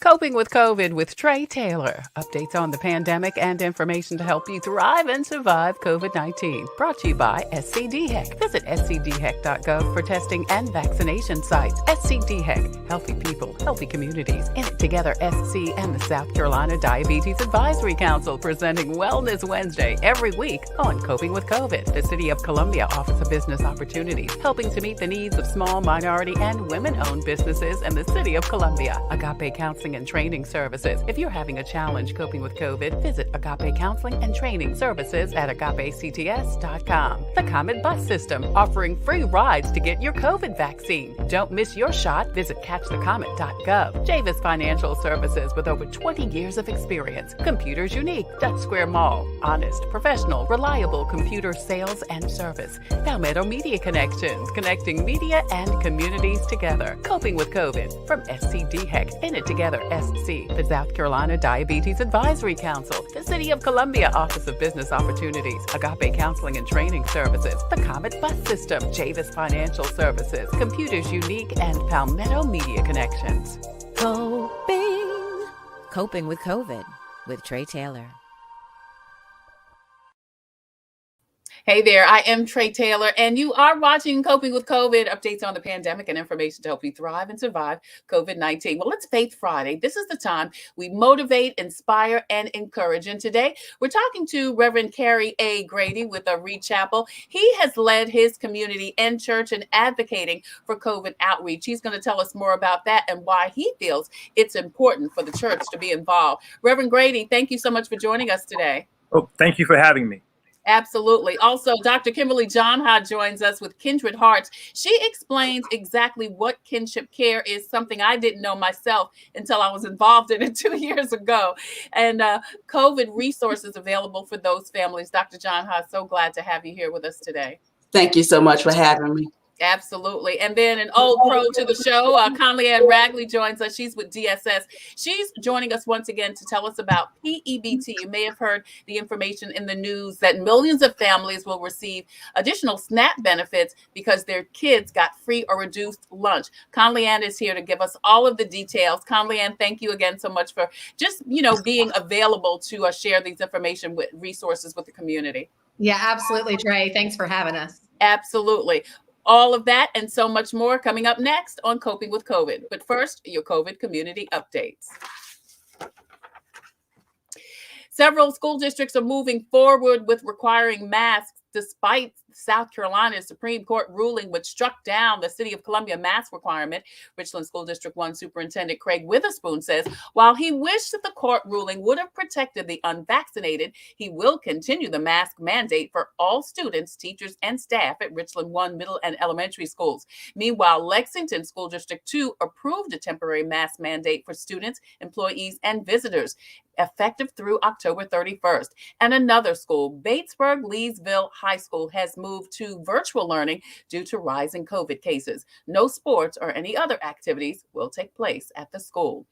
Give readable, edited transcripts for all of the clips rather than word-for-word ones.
Coping with COVID with Tre Tailor. Updates on the pandemic and information to help you thrive and survive COVID-19. Brought to you by SCDHEC. Visit scdhec.gov for testing and vaccination sites. SCDHEC. Healthy people, healthy communities. In it together, SC and the South Carolina Diabetes Advisory Council presenting Wellness Wednesday every week on Coping with COVID. The City of Columbia Office of Business Opportunities, helping to meet the needs of small, minority, and women-owned businesses in the City of Columbia. Agape Counseling and Training Services. If you're having a challenge coping with COVID, visit Agape Counseling and Training Services at agapects.com. The Comet Bus System, offering free rides to get your COVID vaccine. Don't miss your shot. Visit catchthecomet.gov. Javis Financial Services, with over 20 years of experience. Computers Unique, Dutch Square Mall. Honest, professional, reliable computer sales and service. Palmetto Media Connections, connecting media and communities together. Coping with COVID from SCDHEC. In it together, SC, the South Carolina Diabetes Advisory Council, the City of Columbia Office of Business Opportunities, Agape Counseling and Training Services, the Comet Bus System, Javis Financial Services, Computers Unique, and Palmetto Media Connections. Coping with COVID with Tre Tailor. Hey there, I am Tre Tailor, and you are watching Coping with COVID, updates on the pandemic and information to help you thrive and survive COVID-19. Well, it's Faith Friday. This is the time we motivate, inspire, and encourage. And today, we're talking to Rev Carey A. Grady with Reid Chapel. He has led his community and church in advocating for COVID outreach. He's going to tell us more about that and why he feels it's important for the church to be involved. Rev Grady, thank you so much for joining us today. Oh, thank you for having me. Absolutely. Also, Dr. Kimberly Janha joins us with Kindred Hearts. She explains exactly what Kinship Care is, something I didn't know myself until I was involved in it 2 years ago. And COVID resources available for those families. Dr. Janha, so glad to have you here with us today. Thank you so much for having me. Absolutely. And then an old pro to the show, Conley Ann Ragley joins us. She's with DSS. She's joining us once again to tell us about PEBT. You may have heard the information in the news that millions of families will receive additional SNAP benefits because their kids got free or reduced lunch. Conley Ann is here to give us all of the details. Conley Ann, thank you again so much for just, being available to share these information with resources with the community. Yeah, absolutely, Tre. Thanks for having us. Absolutely. All of that and so much more coming up next on Coping with COVID. But first, your COVID community updates. Several school districts are moving forward with requiring masks despite South Carolina's Supreme Court ruling, which struck down the City of Columbia mask requirement. Richland School District 1 Superintendent Craig Witherspoon says while he wished that the court ruling would have protected the unvaccinated, he will continue the mask mandate for all students, teachers, and staff at Richland 1 middle and elementary schools. Meanwhile, Lexington School District 2 approved a temporary mask mandate for students, employees, and visitors, effective through October 31st. And another school, Batesburg Leesville High School, has moved to virtual learning due to rising COVID cases. No sports or any other activities will take place at the school.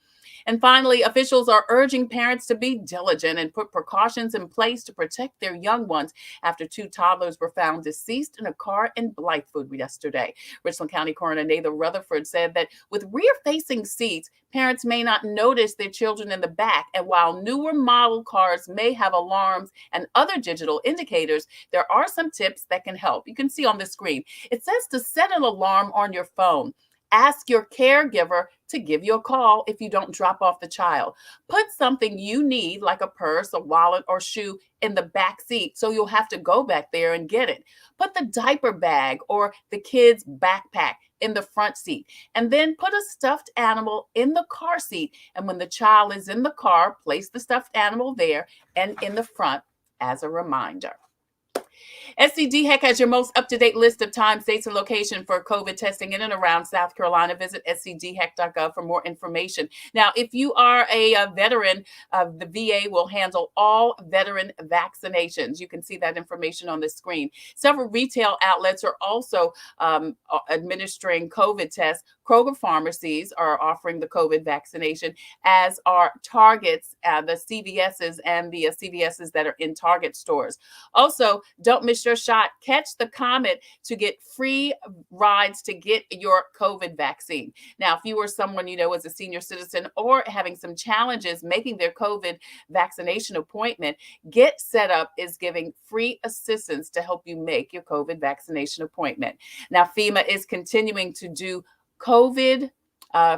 And finally, officials are urging parents to be diligent and put precautions in place to protect their young ones after 2 toddlers were found deceased in a car in Blythewood yesterday. Richland County Coroner Nathan Rutherford said that with rear-facing seats, parents may not notice their children in the back. And while newer model cars may have alarms and other digital indicators, there are some tips that can help. You can see on the screen. It says to set an alarm on your phone. Ask your caregiver to give you a call if you don't drop off the child. Put something you need, like a purse, a wallet, or shoe, in the back seat so you'll have to go back there and get it. Put the diaper bag or the kid's backpack in the front seat, and then put a stuffed animal in the car seat. And when the child is in the car, place the stuffed animal there and in the front as a reminder. SCDHEC has your most up-to-date list of times, dates, and location for COVID testing in and around South Carolina. Visit scdhec.gov for more information. Now, if you are a veteran, the VA will handle all veteran vaccinations. You can see that information on the screen. Several retail outlets are also administering COVID tests Kroger pharmacies are offering the COVID vaccination, as are Targets, the CVSs and the CVSs that are in Target stores. Also, don't miss your shot. Catch the Comet to get free rides to get your COVID vaccine. Now, if you are someone you know as a senior citizen or having some challenges making their COVID vaccination appointment, Get Set Up is giving free assistance to help you make your COVID vaccination appointment. Now, FEMA is continuing to do COVID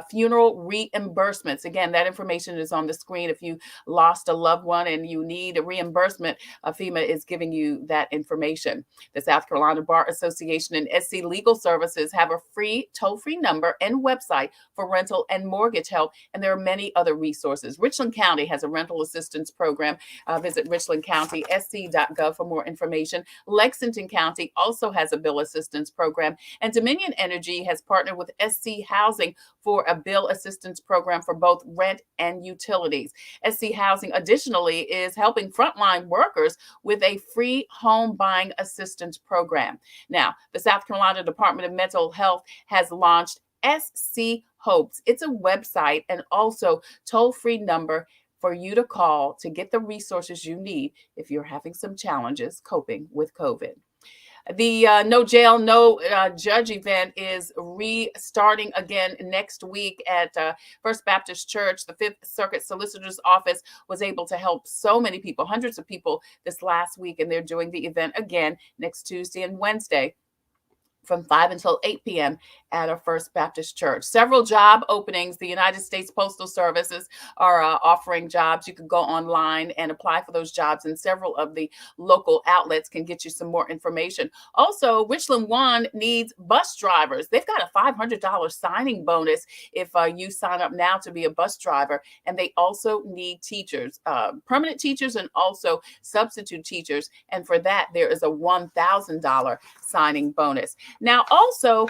funeral reimbursements. Again, that information is on the screen. If you lost a loved one and you need a reimbursement, FEMA is giving you that information. The South Carolina Bar Association and SC Legal Services have a free toll-free number and website for rental and mortgage help, and there are many other resources. Richland County has a rental assistance program. Visit richlandcountysc.gov for more information. Lexington County also has a bill assistance program, and Dominion Energy has partnered with SC Housing for a bill assistance program for both rent and utilities. SC Housing additionally is helping frontline workers with a free home buying assistance program. Now, the South Carolina Department of Mental Health has launched SC Hopes. It's a website and also toll-free number for you to call to get the resources you need if you're having some challenges coping with COVID. The No Jail, No Judge event is restarting again next week at First Baptist Church. The Fifth Circuit Solicitor's Office was able to help so many people, hundreds of people this last week, and they're doing the event again next Tuesday and Wednesday from 5 until 8 p.m. at our First Baptist Church. Several job openings. The United States Postal Services are offering jobs. You can go online and apply for those jobs, and several of the local outlets can get you some more information. Also, Richland One needs bus drivers. They've got a $500 signing bonus if you sign up now to be a bus driver, and they also need teachers, permanent teachers and also substitute teachers, and for that, there is a $1,000 signing bonus. Now, also,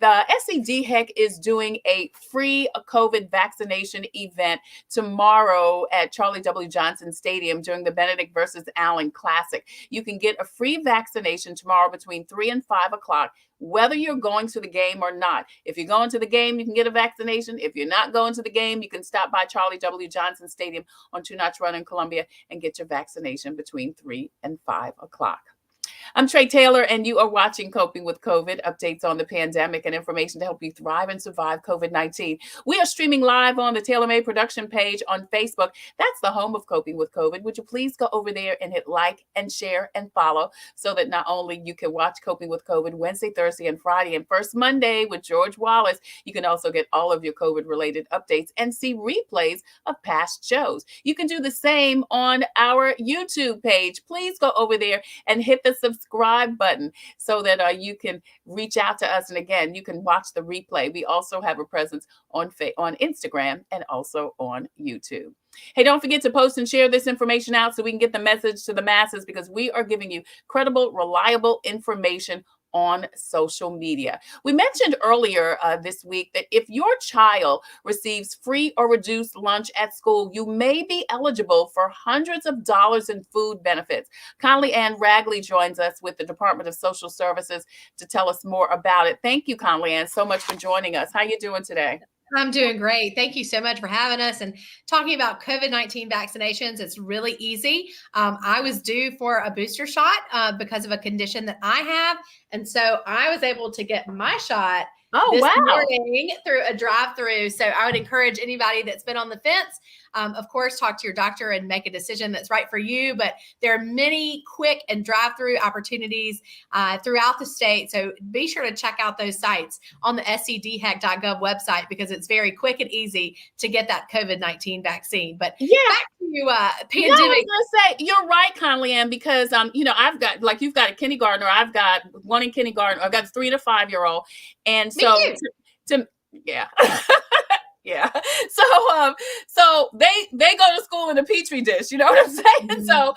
the SCDHEC is doing a free COVID vaccination event tomorrow at Charlie W. Johnson Stadium during the Benedict versus Allen Classic. You can get a free vaccination tomorrow between 3 and 5 o'clock, whether you're going to the game or not. If you're going to the game, you can get a vaccination. If you're not going to the game, you can stop by Charlie W. Johnson Stadium on Two Notch Run in Columbia and get your vaccination between 3 and 5 o'clock. I'm Tre Tailor, and you are watching Coping with COVID, updates on the pandemic and information to help you thrive and survive COVID-19. We are streaming live on the Tailor Made production page on Facebook. That's the home of Coping with COVID. Would you please go over there and hit like and share and follow so that not only you can watch Coping with COVID Wednesday, Thursday, and Friday, and First Monday with George Wallace, you can also get all of your COVID-related updates and see replays of past shows. You can do the same on our YouTube page. Please go over there and hit the subscribe button so that you can reach out to us. And again, you can watch the replay. We also have a presence on Instagram and also on YouTube. Hey, don't forget to post and share this information out so we can get the message to the masses, because we are giving you credible, reliable information on social media. We mentioned earlier this week that if your child receives free or reduced lunch at school, you may be eligible for hundreds of dollars in food benefits. Conley Ann Ragley joins us with the Department of Social Services to tell us more about it. Thank you, Conley Ann, so much for joining us. How are you doing today? I'm doing great. Thank you so much for having us and talking about COVID-19 vaccinations. It's really easy. I was due for a booster shot because of a condition that I have. And so I was able to get my shot this morning through a drive-through. So I would encourage anybody that's been on the fence, of course, talk to your doctor and make a decision that's right for you. But there are many quick and drive-through opportunities throughout the state. So be sure to check out those sites on the scdhec.gov website, because it's very quick and easy to get that COVID-19 vaccine. But back to you, pandemic. I was gonna say, you're right, Conley Ann, because I've got, like, you've got a kindergartner, I've got one in kindergarten, I've got a 3 to 5 year old, and so yeah. Yeah. So they go to school in a petri dish, you know what I'm saying? Mm-hmm. So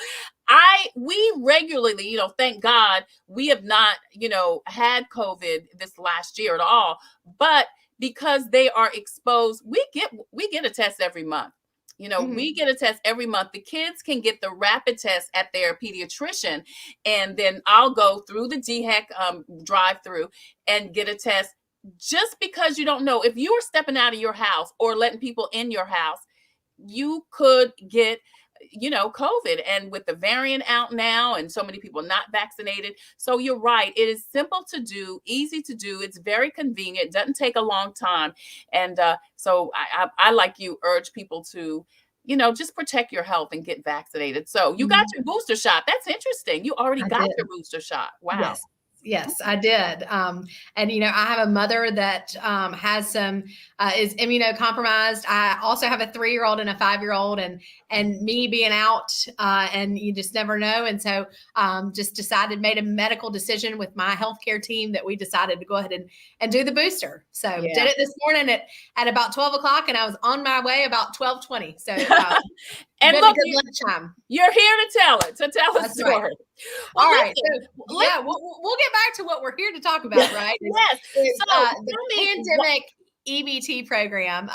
we regularly, thank God we have not, had COVID this last year at all, but because they are exposed, we get a test every month. We get a test every month. The kids can get the rapid test at their pediatrician, and then I'll go through the DHEC drive-through and get a test just because you don't know, if you are stepping out of your house or letting people in your house, you could get, COVID. And with the variant out now and so many people not vaccinated. So you're right. It is simple to do, easy to do. It's very convenient. It doesn't take a long time. And so I, like you, urge people to, just protect your health and get vaccinated. So you got your booster shot. That's interesting. You already got your booster shot. Wow. Yes, I did. And, I have a mother that has some, is immunocompromised. I also have a 3-year-old and a 5-year-old, and me being out, and you just never know. And so just made a medical decision with my healthcare team that we decided to go ahead and do the booster. So did it this morning at about 12 o'clock, and I was on my way about 12:20. So and look, lunchtime. You're here to tell it. So tell a story. Right. Well, all right. So, we'll get back to what we're here to talk about, right? Yes. The pandemic EBT program.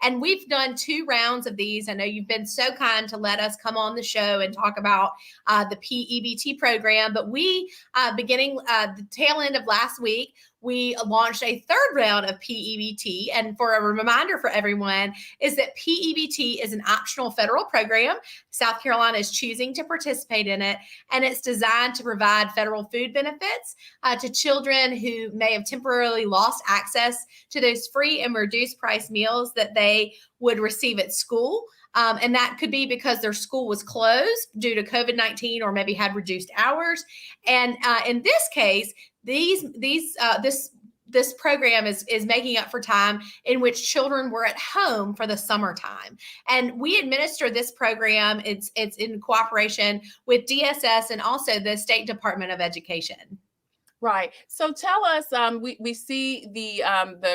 And we've done 2 rounds of these. I know you've been so kind to let us come on the show and talk about the PEBT program. But we, beginning the tail end of last week, we launched a 3rd round of PEBT. And for a reminder for everyone is that PEBT is an optional federal program. South Carolina is choosing to participate in it, and it's designed to provide federal food benefits to children who may have temporarily lost access to those free and reduced price meals that they would receive at school. And that could be because their school was closed due to COVID-19 or maybe had reduced hours. And in this case, this program is making up for time in which children were at home for the summertime. And we administer this program. It's in cooperation with DSS and also the State Department of Education. Right. So tell us, we see the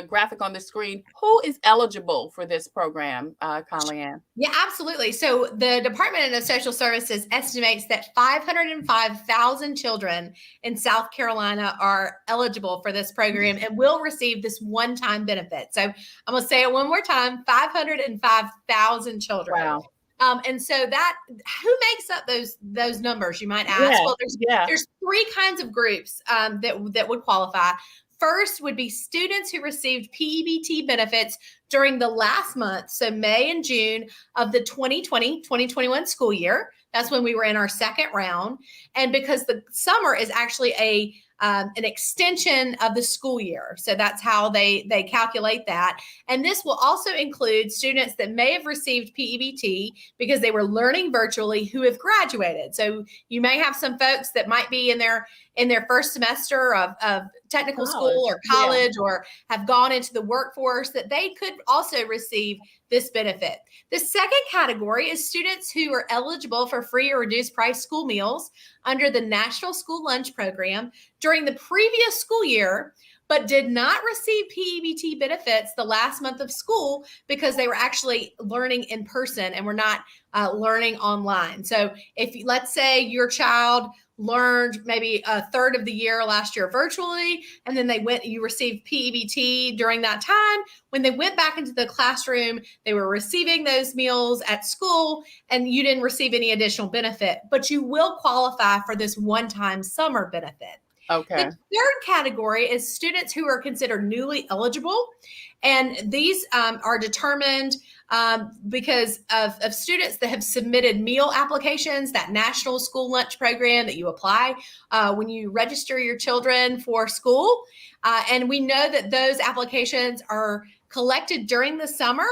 graphic on the screen. Who is eligible for this program, Conley Ann? Yeah, absolutely. So the Department of Social Services estimates that 505,000 children in South Carolina are eligible for this program and will receive this one-time benefit. So I'm going to say it one more time, 505,000 children. Wow. And so that, who makes up those numbers, you might ask? Well, there's 3 kinds of groups that would qualify. First would be students who received PEBT benefits during the last month, so May and June of the 2020-2021 school year. That's when we were in our 2nd round. And because the summer is actually an extension of the school year. So that's how they calculate that. And this will also include students that may have received PEBT because they were learning virtually who have graduated. So you may have some folks that might be in their first semester of technical school or college, or have gone into the workforce, that they could also receive this benefit. The second category is students who are eligible for free or reduced price school meals under the National School Lunch Program during the previous school year, but did not receive PEBT benefits the last month of school because they were actually learning in person and were not learning online. So let's say your child learned maybe a third of the year last year virtually, and then you received PEBT during that time. When they went back into the classroom, they were receiving those meals at school, and you didn't receive any additional benefit, but you will qualify for this one-time summer benefit. Okay. The 3rd category is students who are considered newly eligible. And these are determined because of students that have submitted meal applications, that National School Lunch Program that you apply when you register your children for school. And we know that those applications are collected during the summer,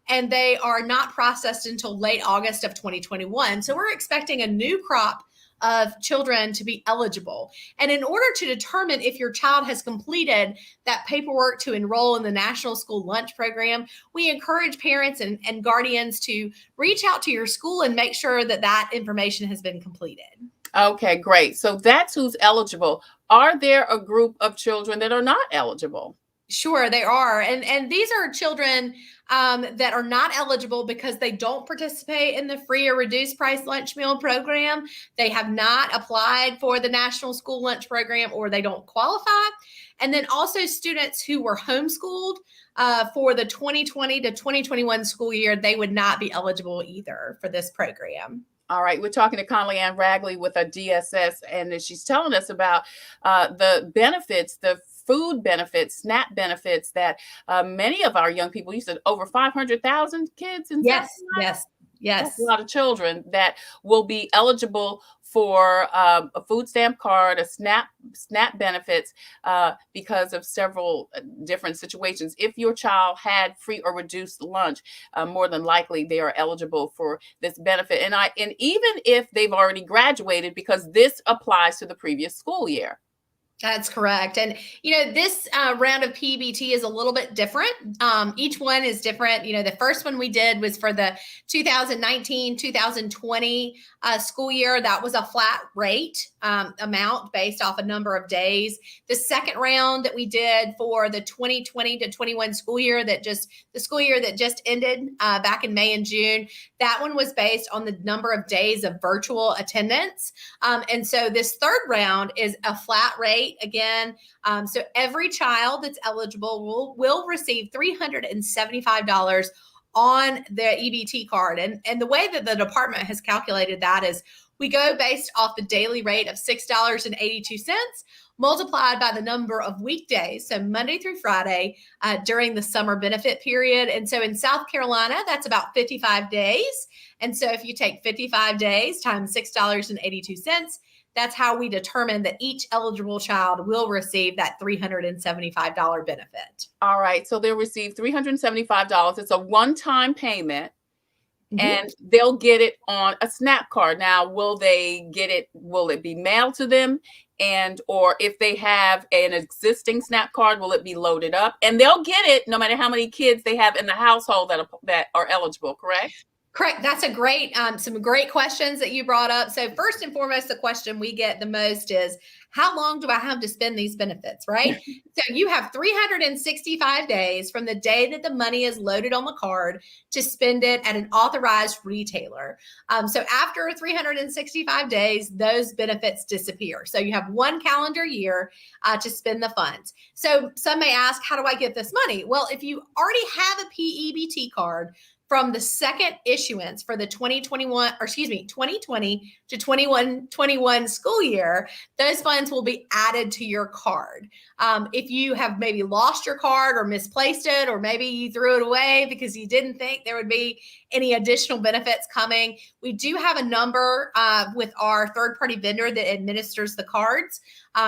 and they are not processed until late August of 2021. So we're expecting a new crop of children to be eligible. And in order to determine if your child has completed that paperwork to enroll in the National School Lunch Program, we encourage parents and guardians to reach out to your school and make sure that information has been completed. Okay, great. So that's who's eligible. Are there a group of children that are not eligible? Sure, they are. And these are children that are not eligible because they don't participate in the free or reduced price lunch meal program. They have not applied for the National School Lunch Program, or they don't qualify. And then also students who were homeschooled for the 2020 to 2021 school year, they would not be eligible either for this program. All right. We're talking to Conley Ann Ragley with a DSS, and she's telling us about the benefits, the food benefits, SNAP benefits that many of our young people, you said over 500,000 kids in South Yes, Carolina. yes, That's a yes. lot of children that will be eligible for a food stamp card, a SNAP benefits because of several different situations. If your child had free or reduced lunch, more than likely they are eligible for this benefit. And even if they've already graduated, because this applies to the previous school year. That's correct. And, this round of PBT is a little bit different. Each one is different. The first one we did was for the 2019-2020 school year. That was a flat rate amount based off a number of days. The second round that we did for the 2020 to 21 school year the school year that just ended back in May and June, that one was based on the number of days of virtual attendance. And so this third round is a flat rate again. So every child that's eligible will receive $375 on their EBT card. And the way that the department has calculated that is we go based off the daily rate of $6.82 multiplied by the number of weekdays, so Monday through Friday during the summer benefit period. And so in South Carolina, that's about 55 days. And so if you take 55 days times $6.82, that's how we determine that each eligible child will receive that $375 benefit. All right. So they'll receive $375. It's a one-time payment. Mm-hmm. And they'll get it on a SNAP card. Now, will it be mailed to them? Or if they have an existing SNAP card, will it be loaded up? And they'll get it no matter how many kids they have in the household that are eligible, correct? Correct. That's some great questions that you brought up. So first and foremost, the question we get the most is, how long do I have to spend these benefits, right? So you have 365 days from the day that the money is loaded on the card to spend it at an authorized retailer. So after 365 days, those benefits disappear. So you have 1 calendar year to spend the funds. So some may ask, how do I get this money? Well, if you already have a PEBT card, from the second issuance for the 2020 to 21 school year, those funds will be added to your card. If you have maybe lost your card or misplaced it, or maybe you threw it away because you didn't think there would be any additional benefits coming, we do have a number with our third-party vendor that administers the cards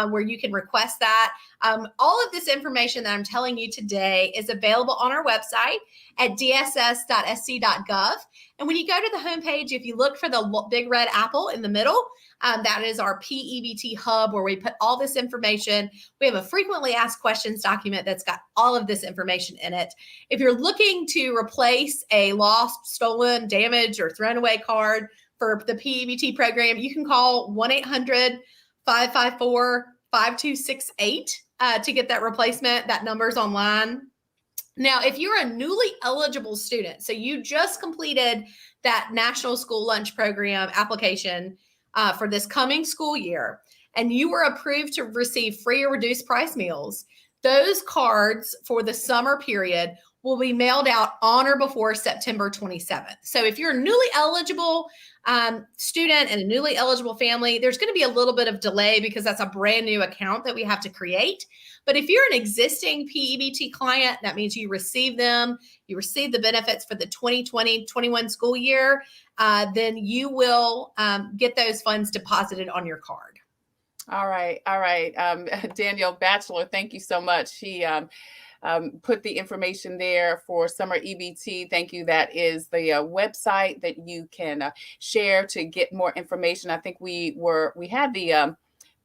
where you can request that. All of this information that I'm telling you today is available on our website at dss.sc.gov. And when you go to the homepage, if you look for the big red apple in the middle, that is our PEBT hub where we put all this information. We have a frequently asked questions document that's got all of this information in it. If you're looking to replace a lost, stolen, damaged, or thrown away card for the PEBT program, you can call 1-800-554-5268 to get that replacement. That number's online. Now, if you're a newly eligible student, so you just completed that National School Lunch Program application for this coming school year, and you were approved to receive free or reduced price meals, those cards for the summer period will be mailed out on or before September 27th. So if you're a newly eligible student and a newly eligible family, there's going to be a little bit of delay because that's a brand new account that we have to create. But if you're an existing PEBT client, that means you receive the benefits for the 2020-21 school year, then you will get those funds deposited on your card. All right. Danielle Batchelor, thank you so much. She put the information there for summer EBT. Thank you. That is the website that you can share to get more information. I think we had the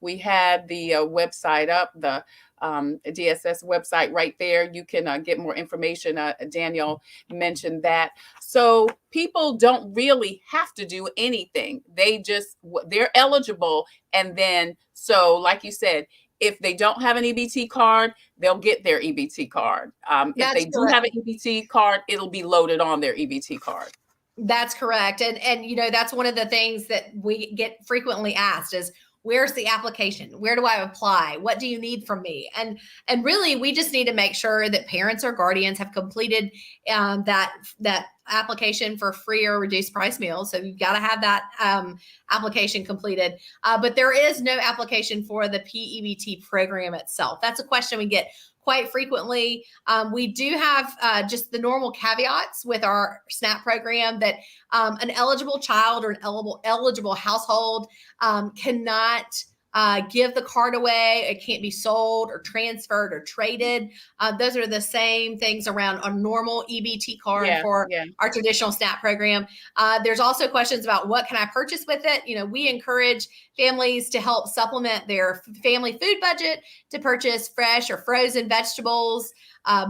website up, the DSS website right there. You can get more information. Danielle mentioned that. So people don't really have to do anything. They're eligible. And then, so like you said, if they don't have an EBT card, they'll get their EBT card. If they do have an EBT card, it'll be loaded on their EBT card. That's correct. And that's one of the things that we get frequently asked is, where's the application? Where do I apply? What do you need from me? And really, we just need to make sure that parents or guardians have completed that application for free or reduced price meals. So you've got to have that application completed. But there is no application for the PEBT program itself. That's a question we get quite frequently. We do have just the normal caveats with our SNAP program that an eligible child or an eligible household cannot give the card away. It can't be sold or transferred or traded. Those are the same things around a normal EBT card for our traditional SNAP program. There's also questions about what can I purchase with it? You know, we encourage families to help supplement their family food budget to purchase fresh or frozen vegetables,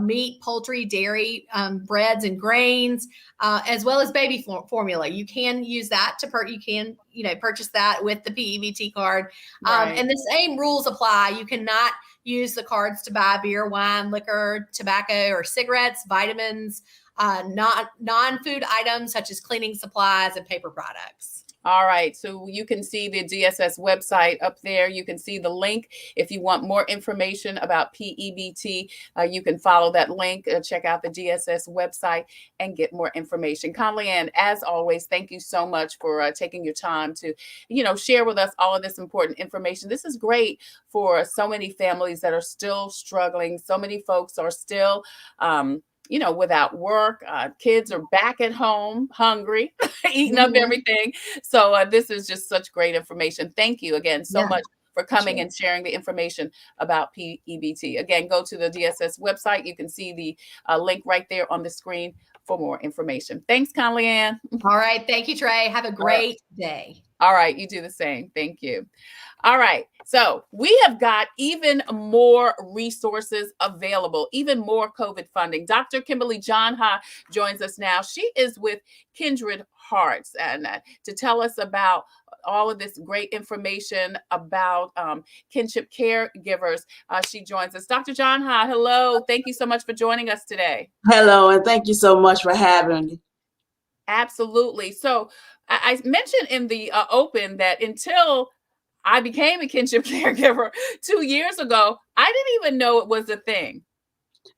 meat, poultry, dairy, breads and grains, as well as baby formula. You can use that to purchase that with the PEBT card. And the same rules apply. You cannot use the cards to buy beer, wine, liquor, tobacco, or cigarettes, vitamins, non-food items such as cleaning supplies and paper products. All right. So you can see the DSS website up there. You can see the link. If you want more information about PEBT, you can follow that link, check out the DSS website and get more information. Conley Ann, as always, thank you so much for taking your time to, share with us all of this important information. This is great for so many families that are still struggling. So many folks are still, without work. Kids are back at home, hungry, eating up everything. So this is just such great information. Thank you again so much for coming and sharing the information about PEBT. Again, go to the DSS website. You can see the link right there on the screen for more information. Thanks, Conley Ann. All right. Thank you, Trey. Have a great day. All right. You do the same. Thank you. All right. So we have got even more resources available, even more COVID funding. Dr. Kimberly Janha joins us now. She is with Kindred Hearts and to tell us about all of this great information about Kinship Caregivers. She joins us. Dr. Janha, hello. Thank you so much for joining us today. Hello, and thank you so much for having me. Absolutely. So I mentioned in the open that until I became a kinship caregiver 2 years ago, I didn't even know it was a thing.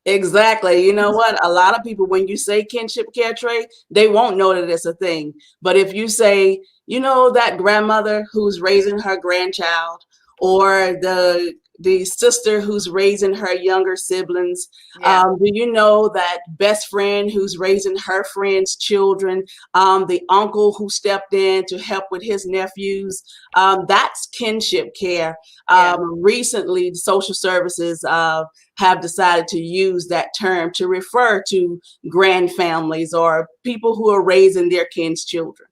Exactly. You know what? A lot of people, when you say kinship care trait, they won't know that it's a thing. But if you say, that grandmother who's raising her grandchild, or the sister who's raising her younger siblings, do you know that best friend who's raising her friend's children, the uncle who stepped in to help with his nephews, that's kinship care. Recently, social services have decided to use that term to refer to grandfamilies or people who are raising their kin's children.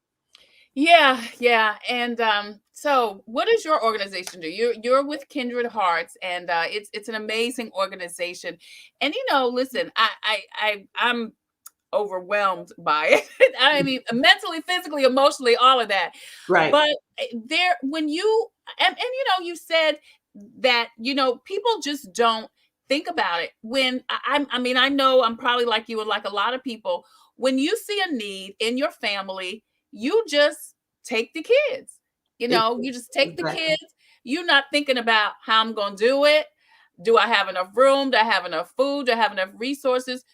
Yeah. And so what does your organization do? You're with Kindred Hearts, and it's an amazing organization. And listen, I'm overwhelmed by it. I mean, mentally, physically, emotionally, all of that. Right. But when you and you said that people just don't think about it. When I know I'm probably like you and like a lot of people. When you see a need in your family, you just take the kids. You just take the kids. You're not thinking about how I'm going to do it. Do I have enough room? Do I have enough food? Do I have enough resources?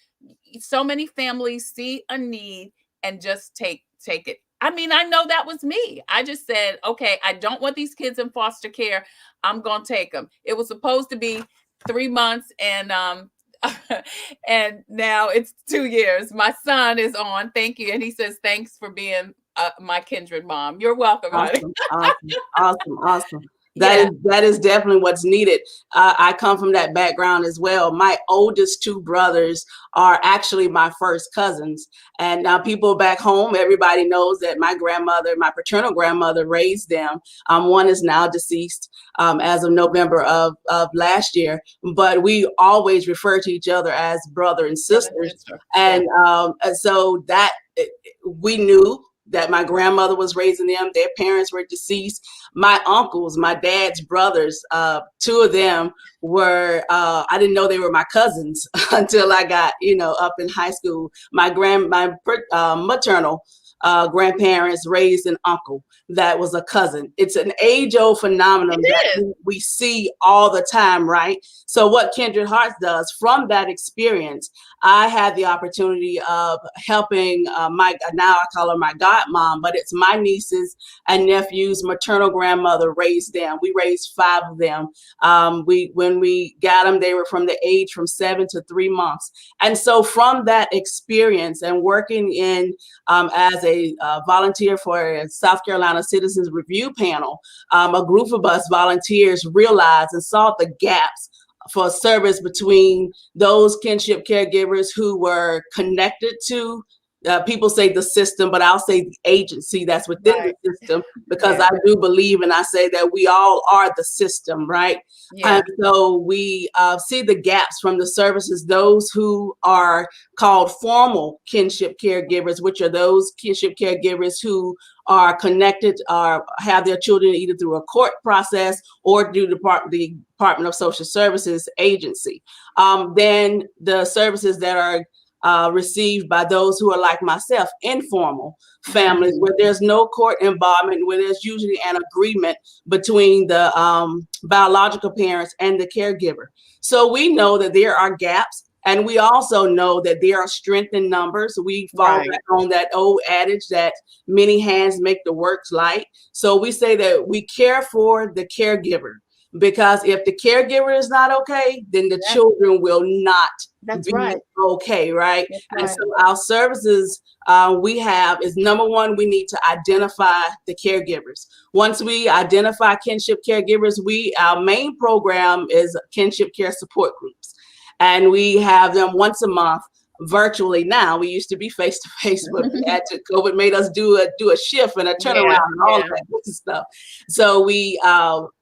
So many families see a need and just take it. I mean, I know that was me. I just said, okay, I don't want these kids in foster care. I'm going to take them. It was supposed to be 3 months, and and now it's 2 years. My son is on. Thank you. And he says, thanks for being my Kindred mom. You're welcome. Awesome. That is definitely what's needed. I come from that background as well. My oldest 2 brothers are actually my first cousins. And now people back home, everybody knows that my paternal grandmother raised them. One is now deceased as of November of last year. But we always refer to each other as brother and sisters. And so that we knew that my grandmother was raising them. Their parents were deceased. My uncles, my dad's brothers, 2 of them were, I didn't know they were my cousins until I got, up in high school. My maternal grandparents raised an uncle that was a cousin. It's an age-old phenomenon that we see all the time, right? So what Kindred Hearts does, from that experience, I had the opportunity of helping now I call her my godmom, but it's my nieces and nephews' maternal grandmother raised them. We raised 5 of them. When we got them, they were from the age from 7 to 3 months. And so from that experience and working in as a volunteer for a South Carolina Citizens Review panel, a group of us volunteers realized and saw the gaps for service between those kinship caregivers who were connected to, people say the system, but I'll say the agency that's within the system, because I do believe, and I say that we all are the system, right? And so we see the gaps from the services, those who are called formal kinship caregivers, which are those kinship caregivers who are connected or have their children either through a court process or through the Department of Social Services agency. Then the services that are received by those who are like myself, informal families, where there's no court involvement, where there's usually an agreement between the biological parents and the caregiver. So we know that there are gaps. And we also know that there are strength in numbers. We fall back on that old adage that many hands make the work light. So we say that we care for the caregiver, because if the caregiver is not okay, then the children will not be okay, right? And so our services we have is, number one, we need to identify the caregivers. Once we identify kinship caregivers, our main program is kinship care support groups. And we have them once a month virtually now. We used to be face to face, but COVID made us do a shift and a turnaround and all that stuff. So we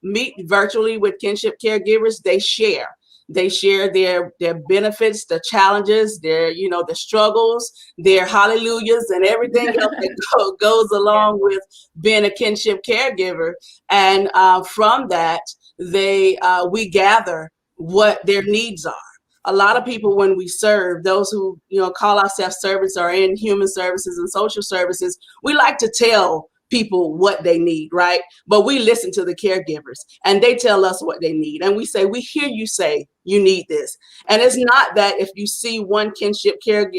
meet virtually with kinship caregivers. They share their benefits, the challenges, their the struggles, their hallelujahs, and everything else that goes along with being a kinship caregiver. And from that, we gather what their needs are. A lot of people, when we serve, those who call ourselves servants or in human services and social services, we like to tell people what they need, right? But we listen to the caregivers and they tell us what they need. And we say, we hear you say you need this. And it's not that if you see one kinship care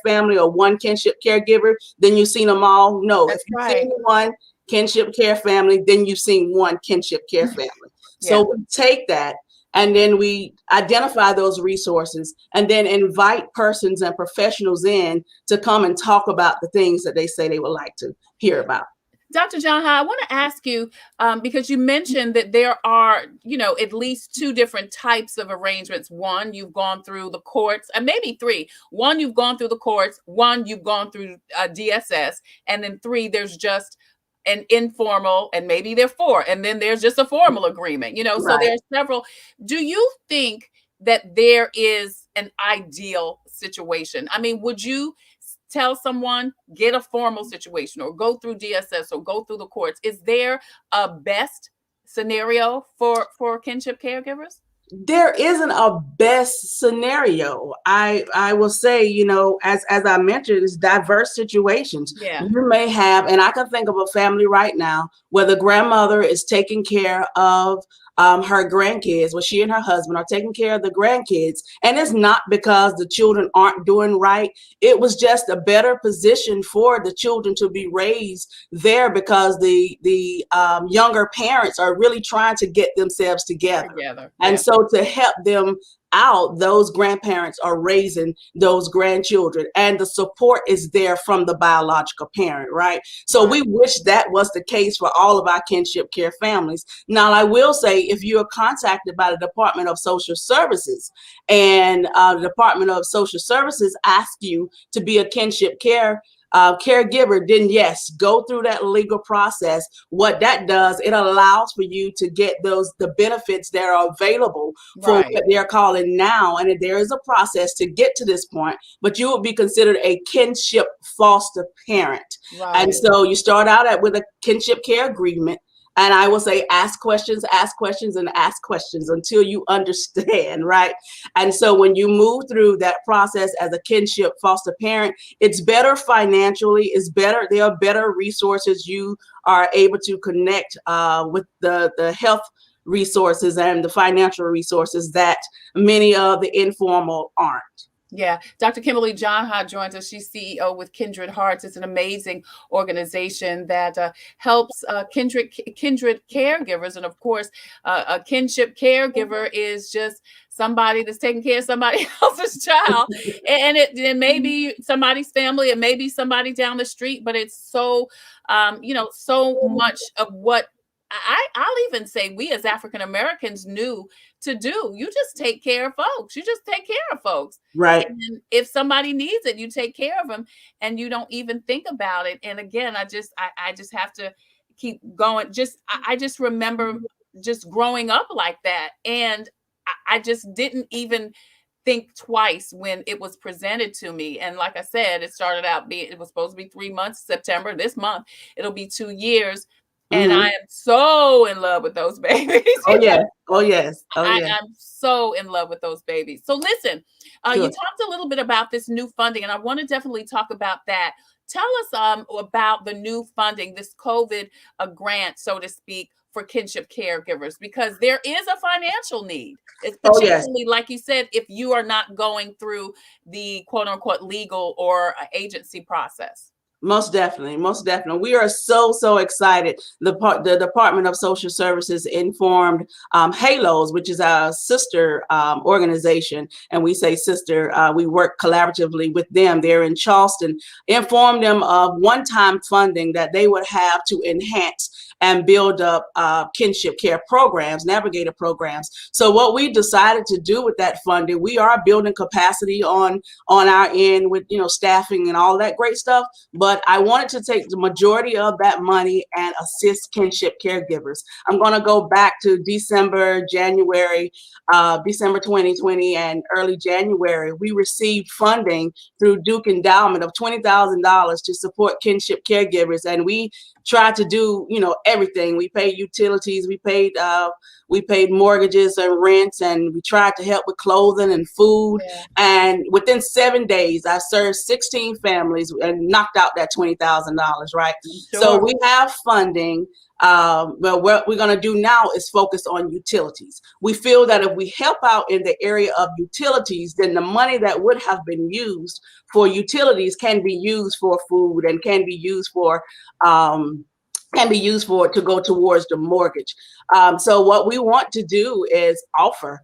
family or one kinship caregiver, then you've seen them all. No, if you've seen one kinship care family, then you've seen one kinship care family. So we take that, and then we identify those resources and then invite persons and professionals in to come and talk about the things that they say they would like to hear about. Dr. Janha, I want to ask you, because you mentioned that there are, at least 2 different types of arrangements. One, you've gone through the courts, and maybe 3. One, you've gone through the courts. One, you've gone through DSS. And then 3, there's just an informal, and maybe there are 4, and then there's just a formal agreement, so there's several. Do you think that there is an ideal situation? I mean, would you tell someone, get a formal situation or go through DSS or go through the courts? Is there a best scenario for kinship caregivers? There isn't a best scenario. I will say, as I mentioned, it's diverse situations. You may have, and I can think of a family right now where the grandmother is taking care of her grandkids. Well, she and her husband are taking care of the grandkids. And it's not because the children aren't doing right. It was just a better position for the children to be raised there, because the younger parents are really trying to get themselves together. And so to help them out, those grandparents are raising those grandchildren, and the support is there from the biological parent, right? So we wish that was the case for all of our kinship care families. Now, I will say, if you are contacted by the Department of Social Services and the Department of Social Services asks you to be a kinship care caregiver, then yes, go through that legal process. What that does, it allows for you to get the benefits that are available for what they're calling now. And there is a process to get to this point, but you will be considered a kinship foster parent. And so you start out with a kinship care agreement. And I will say, ask questions, and ask questions until you understand, right? And so when you move through that process as a kinship foster parent, it's better financially, it's better, there are better resources. You are able to connect with the health resources and the financial resources that many of the informal aren't. Yeah, Dr. Kimberly Janha joins us. She's CEO with Kindred Hearts. It's an amazing organization that helps kindred caregivers. And of course, a kinship caregiver is just somebody that's taking care of somebody else's child. And it may be somebody's family, it may be somebody down the street, but it's so, so much of what I'll even say we as African Americans knew to do. You just take care of folks. You just take care of folks. Right. And if somebody needs it, you take care of them and you don't even think about it. And again, I just have to keep going. I just remember just growing up like that. And I just didn't even think twice when it was presented to me. And like I said, it started out it was supposed to be 3 months, September, this month, it'll be 2 years. And I am so in love with those babies. Oh, yes. Oh, yes. Oh, yes. I'm so in love with those babies. So listen, Sure. You talked a little bit about this new funding, and I want to definitely talk about that. Tell us about the new funding, this COVID grant, so to speak, for kinship caregivers, because there is a financial need. It's particularly, like you said, if you are not going through the quote unquote legal or agency process. Most definitely. Most definitely. We are so excited. The Department of Social Services informed Halos, which is our sister organization. And we say sister, we work collaboratively with them. They're in Charleston, informed them of one-time funding that they would have to enhance and build up kinship care programs, navigator programs. So what we decided to do with that funding, we are building capacity on our end with, staffing and all that great stuff. But I wanted to take the majority of that money and assist kinship caregivers. I'm going to go back to December 2020 and early January. We received funding through Duke Endowment of $20,000 to support kinship caregivers. And we tried to do, everything. We paid utilities, we paid mortgages and rents, and we tried to help with clothing and food. Yeah. And within 7 days, I served 16 families and knocked out that $20,000, right? Sure. So we have funding. But what we're going to do now is focus on utilities. We feel that if we help out in the area of utilities, then the money that would have been used for utilities can be used for food and can be used for to go towards the mortgage. So what we want to do is offer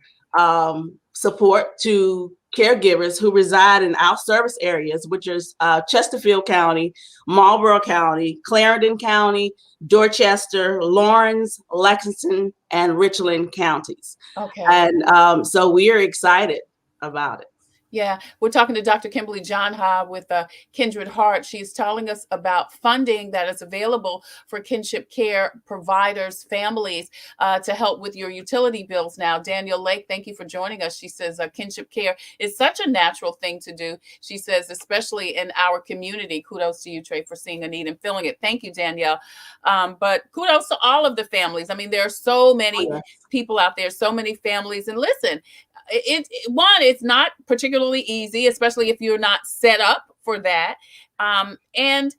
support to caregivers who reside in our service areas, which is Chesterfield County, Marlborough County, Clarendon County, Dorchester, Lawrence, Lexington, and Richland counties. Okay. And so we are excited about it. Yeah, we're talking to Dr. Kimberly Janha with Kindred Heart. She's telling us about funding that is available for kinship care providers, families, to help with your utility bills now. Danielle Lake, thank you for joining us. She says kinship care is such a natural thing to do. She says, especially in our community. Kudos to you, Tre, for seeing a need and filling it. Thank you, Danielle. But kudos to all of the families. I mean, there are so many people out there, so many families. And listen, it's not particularly easy, especially if you're not set up for that. And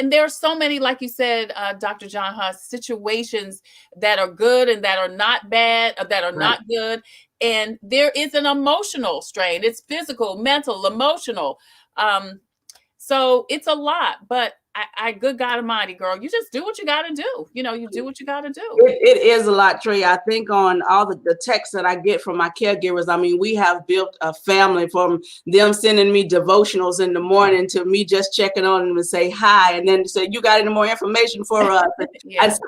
there are so many, like you said, Dr. Janha, situations that are good and that are not bad, that are not good. And there is an emotional strain. It's physical, mental, emotional. So it's a lot, but I good God Almighty, girl, you just do what you got to do. You do what you got to do. It is a lot, Tre. I think on all the texts that I get from my caregivers, I mean, we have built a family from them sending me devotionals in the morning to me just checking on them and say hi. And then say, you got any more information for us? And so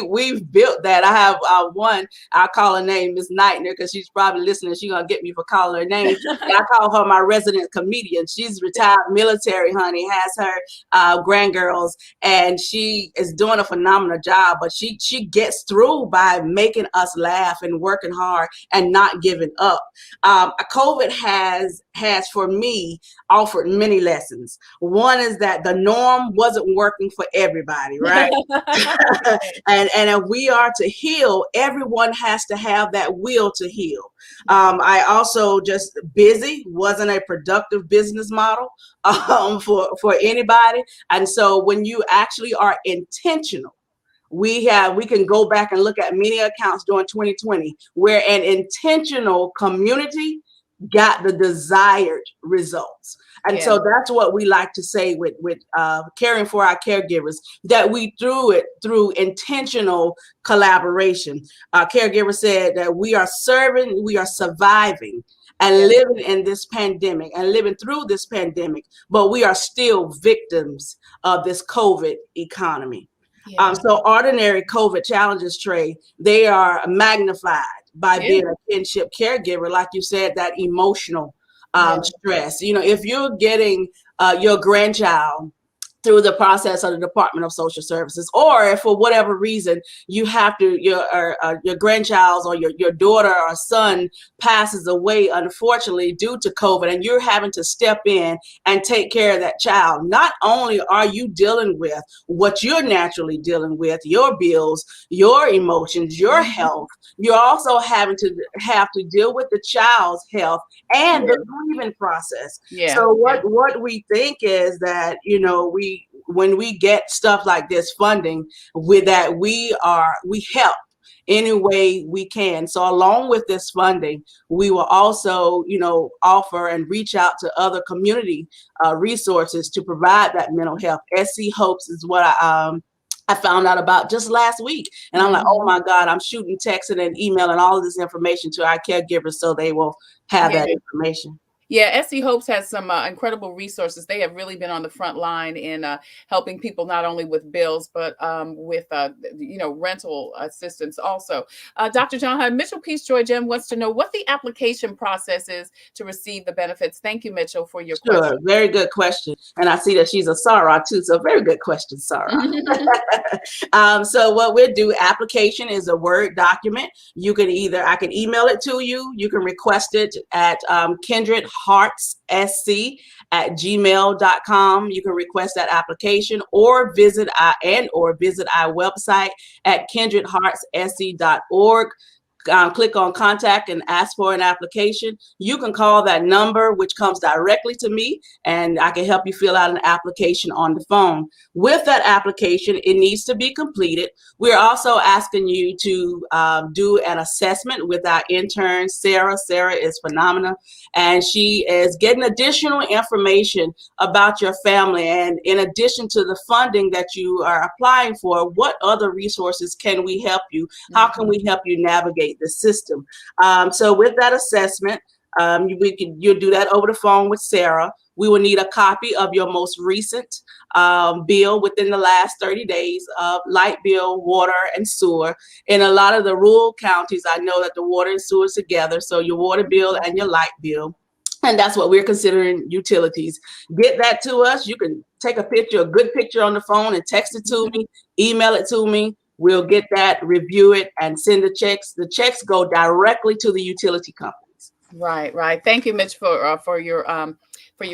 we've built that. I have one, I'll call her name Miss Nightner because she's probably listening. She's going to get me for calling her name. I call her my resident comedian. She's retired military, honey, has her girls, and she is doing a phenomenal job, but she gets through by making us laugh and working hard and not giving up. COVID has for me offered many lessons. One is that the norm wasn't working for everybody, right? and if we are to heal, everyone has to have that will to heal. I also just busy wasn't a productive business model for anybody. And so when you actually are intentional, we can go back and look at many accounts during 2020 where an intentional community got the desired results. And so that's what we like to say with caring for our caregivers, that we do it through intentional collaboration. Our caregiver said that we are serving, we are surviving and living in this pandemic and living through this pandemic, but we are still victims of this COVID economy. So ordinary COVID challenges, Trey, they are magnified by being a kinship caregiver, like you said, that emotional stress. You know, if you're getting your grandchild through the process of the Department of Social Services, or if for whatever reason you have to, your grandchild or your daughter or son passes away, unfortunately, due to COVID, and you're having to step in and take care of that child, not only are you dealing with what you're naturally dealing with, your bills, your emotions, your health, you're also having to deal with the child's health and the grieving process. So what we think is that, you know, when we get stuff like this funding, with that we help any way we can. So along with this funding, we will also, you know, offer and reach out to other community resources to provide that mental health. SC Hopes is what I found out about just last week. And I'm like, oh my God, I'm shooting, texting, and emailing all of this information to our caregivers so they will have that information. Yeah, SC Hopes has some incredible resources. They have really been on the front line in helping people not only with bills, but with, rental assistance also. Dr. Janha, Mitchell Peace Joy Jim wants to know what the application process is to receive the benefits. Thank you, Mitchell, for your question. Very good question. And I see that she's a Sarah too. So very good question, Sarah. So what we'll do, application is a Word document. You can I can email it to you. You can request it at Kindred heartssc@gmail.com. You can request that application or visit our website at kindredheartssc.org. Click on contact and ask for an application. You can call that number, which comes directly to me, and I can help you fill out an application on the phone. With that application, it needs to be completed. We're also asking you to do an assessment with our intern, Sarah. Sarah is phenomenal, and she is getting additional information about your family. And in addition to the funding that you are applying for, what other resources can we help you? How can we help you navigate the system? So with that assessment, you'll do that over the phone with Sarah. We will need a copy of your most recent bill within the last 30 days of light bill, water, and sewer. In a lot of the rural counties, I know that the water and sewer is together. So your water bill and your light bill. And that's what we're considering utilities. Get that to us. You can take a good picture on the phone and text it to me, email it to me. We'll get that, review it, and send the checks. The checks go directly to the utility companies. Right. Thank you, Mitch, for your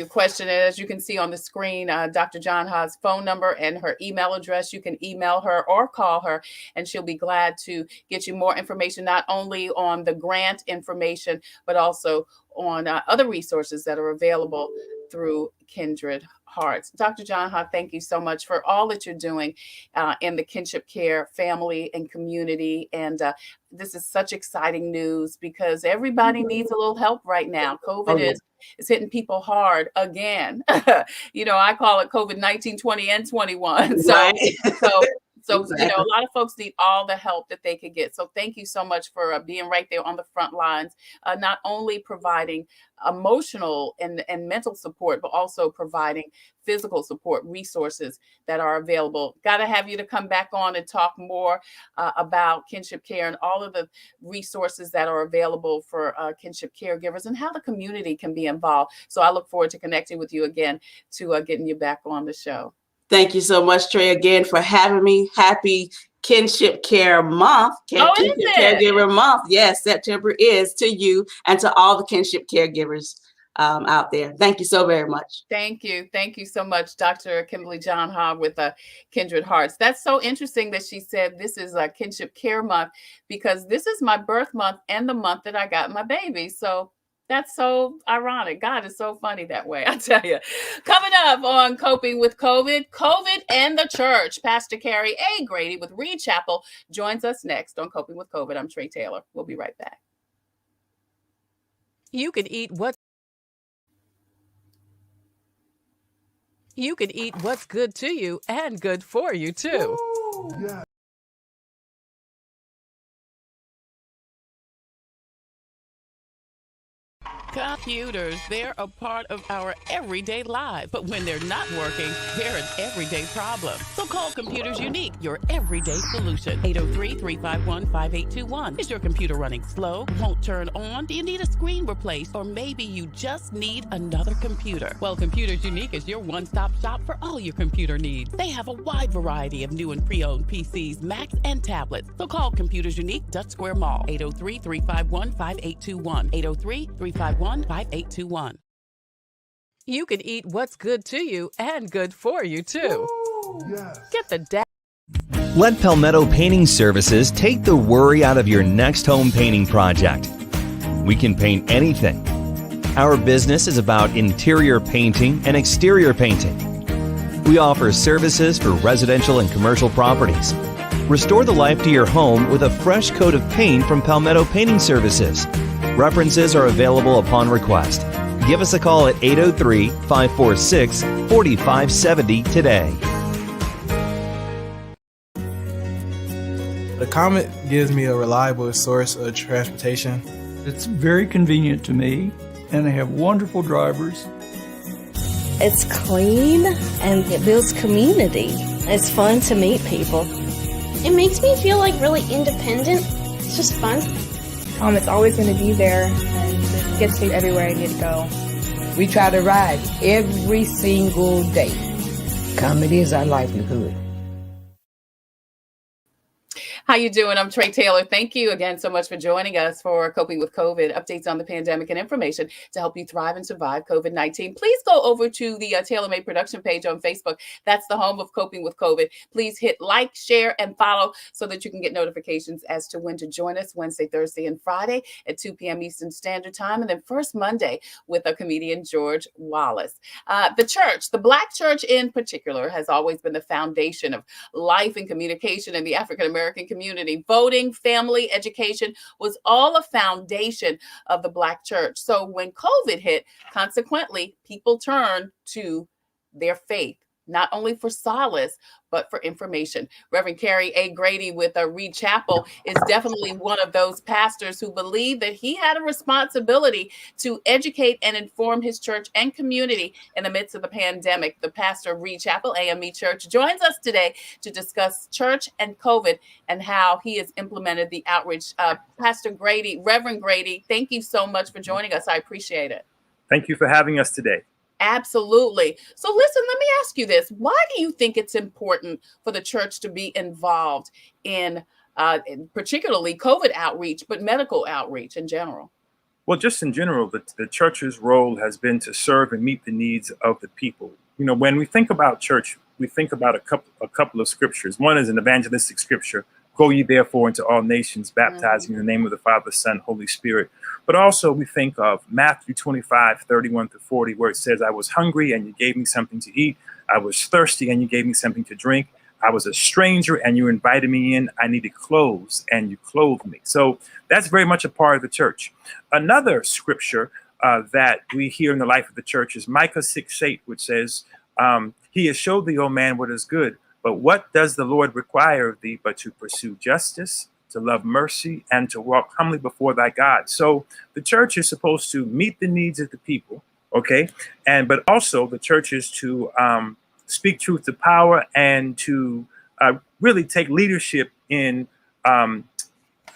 question. And as you can see on the screen, Dr. Janha's phone number and her email address. You can email her or call her, and she'll be glad to get you more information, not only on the grant information, but also on other resources that are available through Kindred Hearts. Dr. Janha, thank you so much for all that you're doing in the Kinship Care family and community. And this is such exciting news because everybody needs a little help right now. COVID is hitting people hard again. I call it COVID-19, 20 and 21. So, exactly. A lot of folks need all the help that they could get. So thank you so much for being right there on the front lines, not only providing emotional and mental support, but also providing physical support resources that are available. Got to have you to come back on and talk more about Kinship Care and all of the resources that are available for kinship caregivers and how the community can be involved. So I look forward to connecting with you again to getting you back on the show. Thank you so much, Trey, again for having me. Happy Kinship Care Month. Oh, Kinship is it? Caregiver Month. Yes, September is to you and to all the kinship caregivers out there. Thank you so very much. Thank you. Thank you so much, Dr. Kimberly Janha with Kindred Hearts. That's so interesting that she said this is a Kinship Care Month, because this is my birth month and the month that I got my baby. So that's so ironic. God is so funny that way, I tell you. Coming up on Coping with COVID and the Church, Pastor Carey A. Grady with Reid Chapel joins us next on Coping with COVID. I'm Tre Tailor. We'll be right back. You can eat what's good to you and good for you, too. Yeah. Computers, they're a part of our everyday life. But when they're not working, they're an everyday problem. So call Computers Unique, your everyday solution. 803-351-5821. Is your computer running slow? Won't turn on? Do you need a screen replaced? Or maybe you just need another computer? Well, Computers Unique is your one-stop shop for all your computer needs. They have a wide variety of new and pre-owned PCs, Macs, and tablets. So call Computers Unique, Dutch Square Mall. 803-351-5821. 803-351-5821. You can eat what's good to you and good for you, too. Yes. Get the Let Palmetto Painting Services take the worry out of your next home painting project. We can paint anything. Our business is about interior painting and exterior painting. We offer services for residential and commercial properties. Restore the life to your home with a fresh coat of paint from Palmetto Painting Services. References are available upon request. Give us a call at 803-546-4570 today. The Comet gives me a reliable source of transportation. It's very convenient to me, and they have wonderful drivers. It's clean, and it builds community. It's fun to meet people. It makes me feel like really independent. It's just fun. It's always going to be there, and it gets me everywhere I need to go. We try to ride every single day. Comedy is our livelihood. How you doing? I'm Tre Tailor. Thank you again so much for joining us for Coping with COVID, updates on the pandemic and information to help you thrive and survive COVID-19. Please go over to the Tailor-Made production page on Facebook. That's the home of Coping with COVID. Please hit like, share, and follow so that you can get notifications as to when to join us Wednesday, Thursday, and Friday at 2 p.m. Eastern Standard Time, and then first Monday with a comedian, George Wallace. The church, the Black church in particular, has always been the foundation of life and communication in the African-American community. Voting, family, education was all a foundation of the Black church. So when COVID hit, consequently, people turned to their faith, not only for solace, but for information. Rev Carey A. Grady with Reid Chapel is definitely one of those pastors who believe that he had a responsibility to educate and inform his church and community in the midst of the pandemic. The pastor of Reid Chapel A.M.E Church joins us today to discuss church and COVID and how he has implemented the outreach. Pastor Grady, Reverend Grady, thank you so much for joining us. I appreciate it. Thank you for having us today. Absolutely. So listen, let me ask you this. Why do you think it's important for the church to be involved in particularly COVID outreach, but medical outreach in general? Well, just in general, the church's role has been to serve and meet the needs of the people. You know, when we think about church, we think about a couple of scriptures. One is an evangelistic scripture. Go ye therefore into all nations, baptizing in the name of the Father, Son, Holy Spirit. But also we think of Matthew 25:31-40, where it says, I was hungry and you gave me something to eat. I was thirsty and you gave me something to drink. I was a stranger and you invited me in. I needed clothes and you clothed me. So that's very much a part of the church. Another scripture that we hear in the life of the church is Micah 6:8, which says, he has showed thee, O man, what is good. But what does the Lord require of thee but to pursue justice, to love mercy, and to walk humbly before thy God? So the church is supposed to meet the needs of the people, okay? But also the church is to speak truth to power and to really take leadership in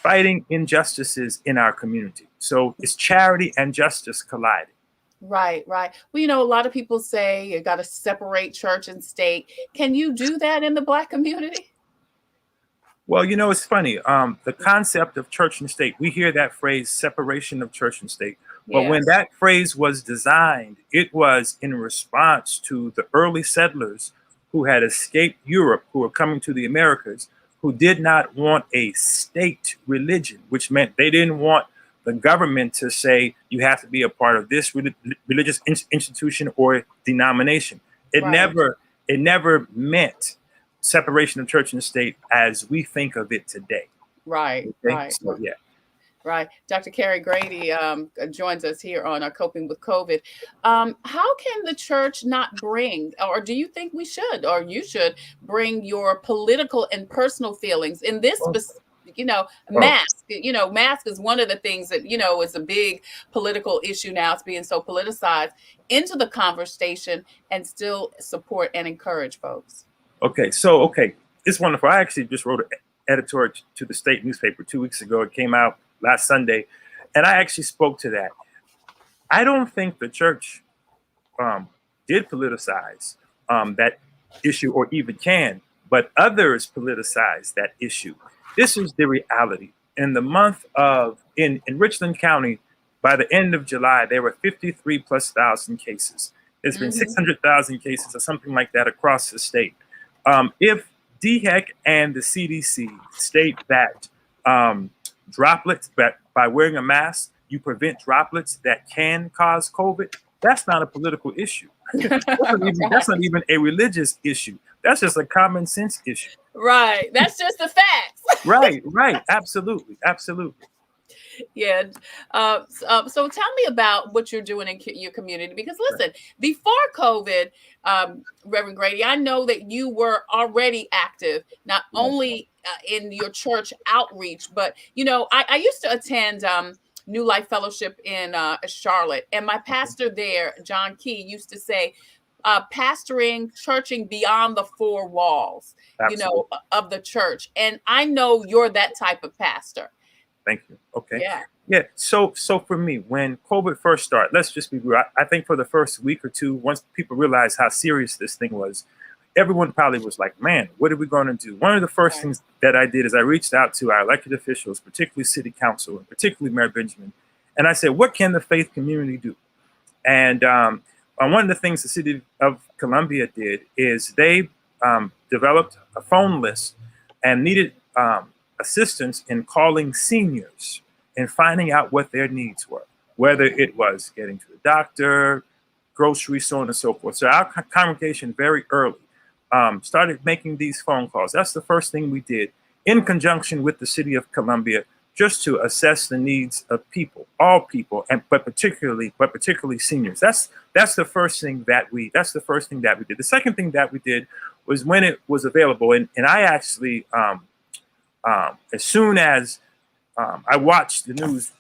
fighting injustices in our community. So it's charity and justice colliding. Right, right. Well, a lot of people say you got to separate church and state. Can you do that in the Black community? Well, it's funny. The concept of church and state, we hear that phrase, separation of church and state. But when Yes. that phrase was designed, it was in response to the early settlers who had escaped Europe, who were coming to the Americas, who did not want a state religion, which meant they didn't want the government to say you have to be a part of this religious institution or denomination. It Right. never meant separation of church and state as we think of it today. Right, Okay? right. So, yeah. Right. Dr. Carey Grady joins us here on our Coping with COVID. How can the church not bring, or do you think we should, or you should bring your political and personal feelings in this, mask? Mask is one of the things that, is a big political issue now. It's being so politicized into the conversation and still support and encourage folks. Okay. It's wonderful. I actually just wrote an editorial to the state newspaper 2 weeks ago. It came out last Sunday, and I actually spoke to that. I don't think the church did politicize that issue, or even can, but others politicize that issue. This is the reality. In the month in Richland County, by the end of July, there were 53,000+ cases. There's been 600,000 cases or something like that across the state. If DHEC and the CDC state that droplets, that by wearing a mask, you prevent droplets that can cause COVID, that's not a political issue. That's not even a religious issue. That's just a common sense issue. Right. That's just the facts. Right. Absolutely. Yeah. So tell me about what you're doing in your community, because listen, before COVID, Reverend Grady, I know that you were already active, not only in your church outreach, but, I used to attend New Life Fellowship in Charlotte, and my pastor there, John Key, used to say, pastoring, churching beyond the four walls, of the church. And I know you're that type of pastor. Thank you. Okay. Yeah. So for me, when COVID first started, let's just be real. I think for the first week or two, once people realized how serious this thing was, everyone probably was like, man, what are we going to do? One of the first things that I did is I reached out to our elected officials, particularly city council, and particularly Mayor Benjamin. And I said, what can the faith community do? And one of the things the city of Columbia did is they developed a phone list and needed assistance in calling seniors and finding out what their needs were, whether it was getting to the doctor, groceries, so on and so forth. So our congregation very early started making these phone calls. That's the first thing we did in conjunction with the city of Columbia, just to assess the needs of people, all people, but particularly seniors. That's the first thing that we did. The second thing that we did was when it was available, and I actually as soon as I watched the news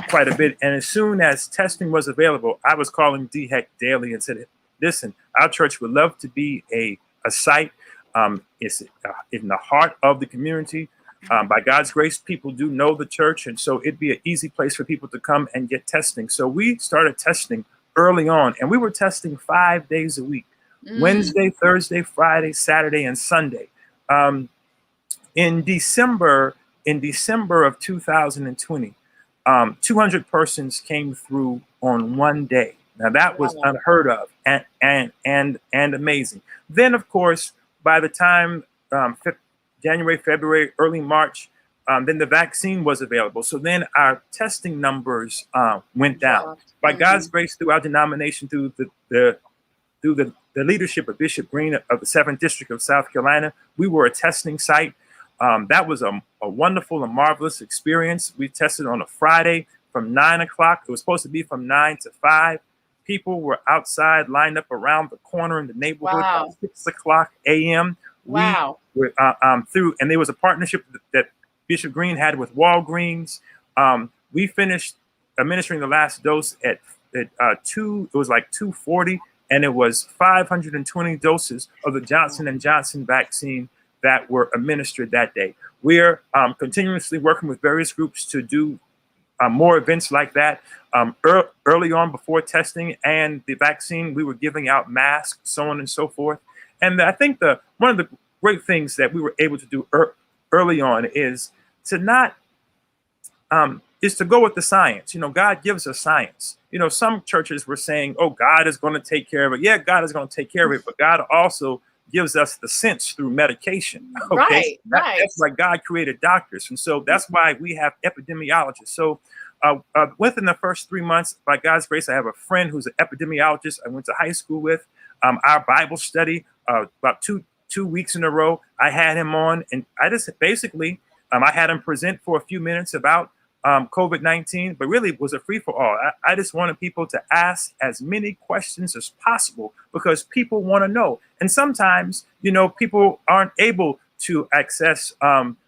quite a bit, and as soon as testing was available, I was calling DHEC daily and said, listen, our church would love to be a site. It's in the heart of the community. By God's grace, people do know the church, and so it'd be an easy place for people to come and get testing. So we started testing early on, and we were testing 5 days a week, Wednesday, Thursday, Friday, Saturday, and Sunday. In December of 2020, 200 persons came through on one day. Now that was unheard of and amazing. Then, of course, by the time January, February, early March, then the vaccine was available. So then our testing numbers went down. By God's grace, through our denomination, through the leadership of Bishop Green of the 7th District of South Carolina, we were a testing site. That was a wonderful and marvelous experience. We tested on a Friday from 9 o'clock. It was supposed to be from 9 to 5. People were outside, lined up around the corner in the neighborhood at 6 o'clock a.m. Wow. We were and there was a partnership that Bishop Green had with Walgreens. We finished administering the last dose at 2:40, and it was 520 doses of the Johnson & Johnson vaccine that were administered that day. We're continuously working with various groups to do more events like that. Early on, before testing and the vaccine, we were giving out masks, so on and so forth. And I think one of the great things that we were able to do early on is to not is to go with the science. God gives us science. Some churches were saying, "Oh, God is going to take care of it." Yeah, God is going to take care of it, but God also gives us the sense through medication. Okay, Right. That's why God created doctors, and so that's why we have epidemiologists. So within the first 3 months, by God's grace, I have a friend who's an epidemiologist I went to high school with. Our Bible study, about two weeks in a row, I had him on, and I just basically I had him present for a few minutes about COVID-19, but really it was a free for all. I just wanted people to ask as many questions as possible because people want to know. And sometimes, people aren't able to access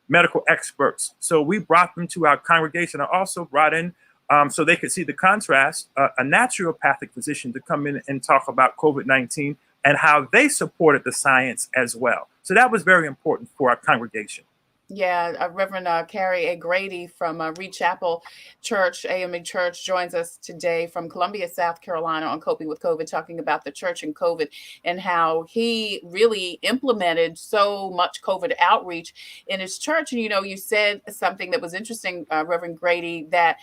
medical experts. So we brought them to our congregation. I also brought in, so they could see the contrast, a naturopathic physician to come in and talk about COVID-19 and how they supported the science as well. So that was very important for our congregation. Yeah, Reverend Carey A. Grady from Reid Chapel A.M.E Church joins us today from Columbia, South Carolina on Coping with COVID, talking about the church and COVID and how he really implemented so much COVID outreach in his church. And, you said something that was interesting, Reverend Grady, that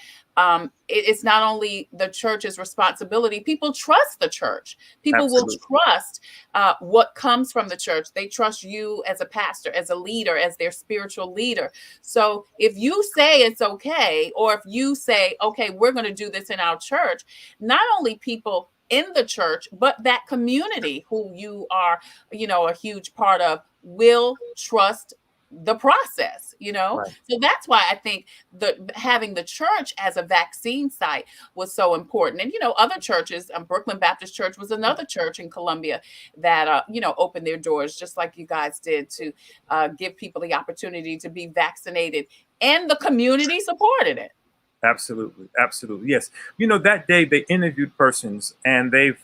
it's not only the church's responsibility. People trust the church. People Absolutely. will trust what comes from the church. They trust you as a pastor, as a leader, as their spiritual leader. So if you say it's okay, or if you say, okay, we're going to do this in our church, not only people in the church, but that community who you are, a huge part of will trust the process, Right. So that's why I think having the church as a vaccine site was so important. And, other churches, Brooklyn Baptist Church was another church in Columbia that, opened their doors, just like you guys did, to give people the opportunity to be vaccinated, and the community supported it. Absolutely. Yes. That day they interviewed persons, and the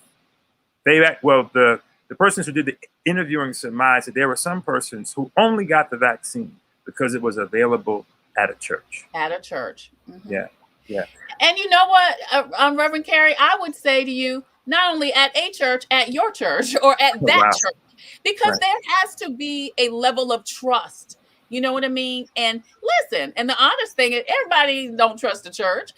persons who did the interviewing surmised that there were some persons who only got the vaccine because it was available at a church. At a church. Mm-hmm. Yeah. And you know what, Reverend Carey, I would say to you, not only at a church, at your church or at that Wow. church, because Right. there has to be a level of trust. You know what I mean? And listen, and the honest thing is everybody don't trust the church,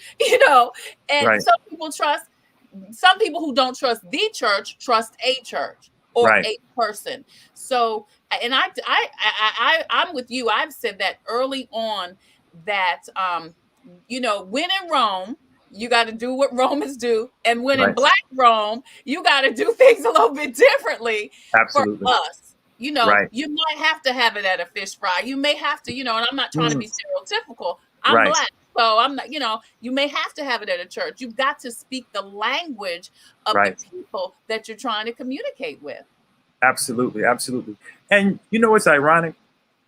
and Right. some people who don't trust the church trust a church or Right. a person. So, and I'm with you. I've said that early on that, when in Rome, you got to do what Romans do. And when in Right. Black Rome, you got to do things a little bit differently Absolutely. for us. Right. You might have to have it at a fish fry. You may have to, and I'm not trying to be stereotypical. I'm Right. Black. So I'm not, you may have to have it at a church. You've got to speak the language of Right. the people that you're trying to communicate with. Absolutely. And what's ironic?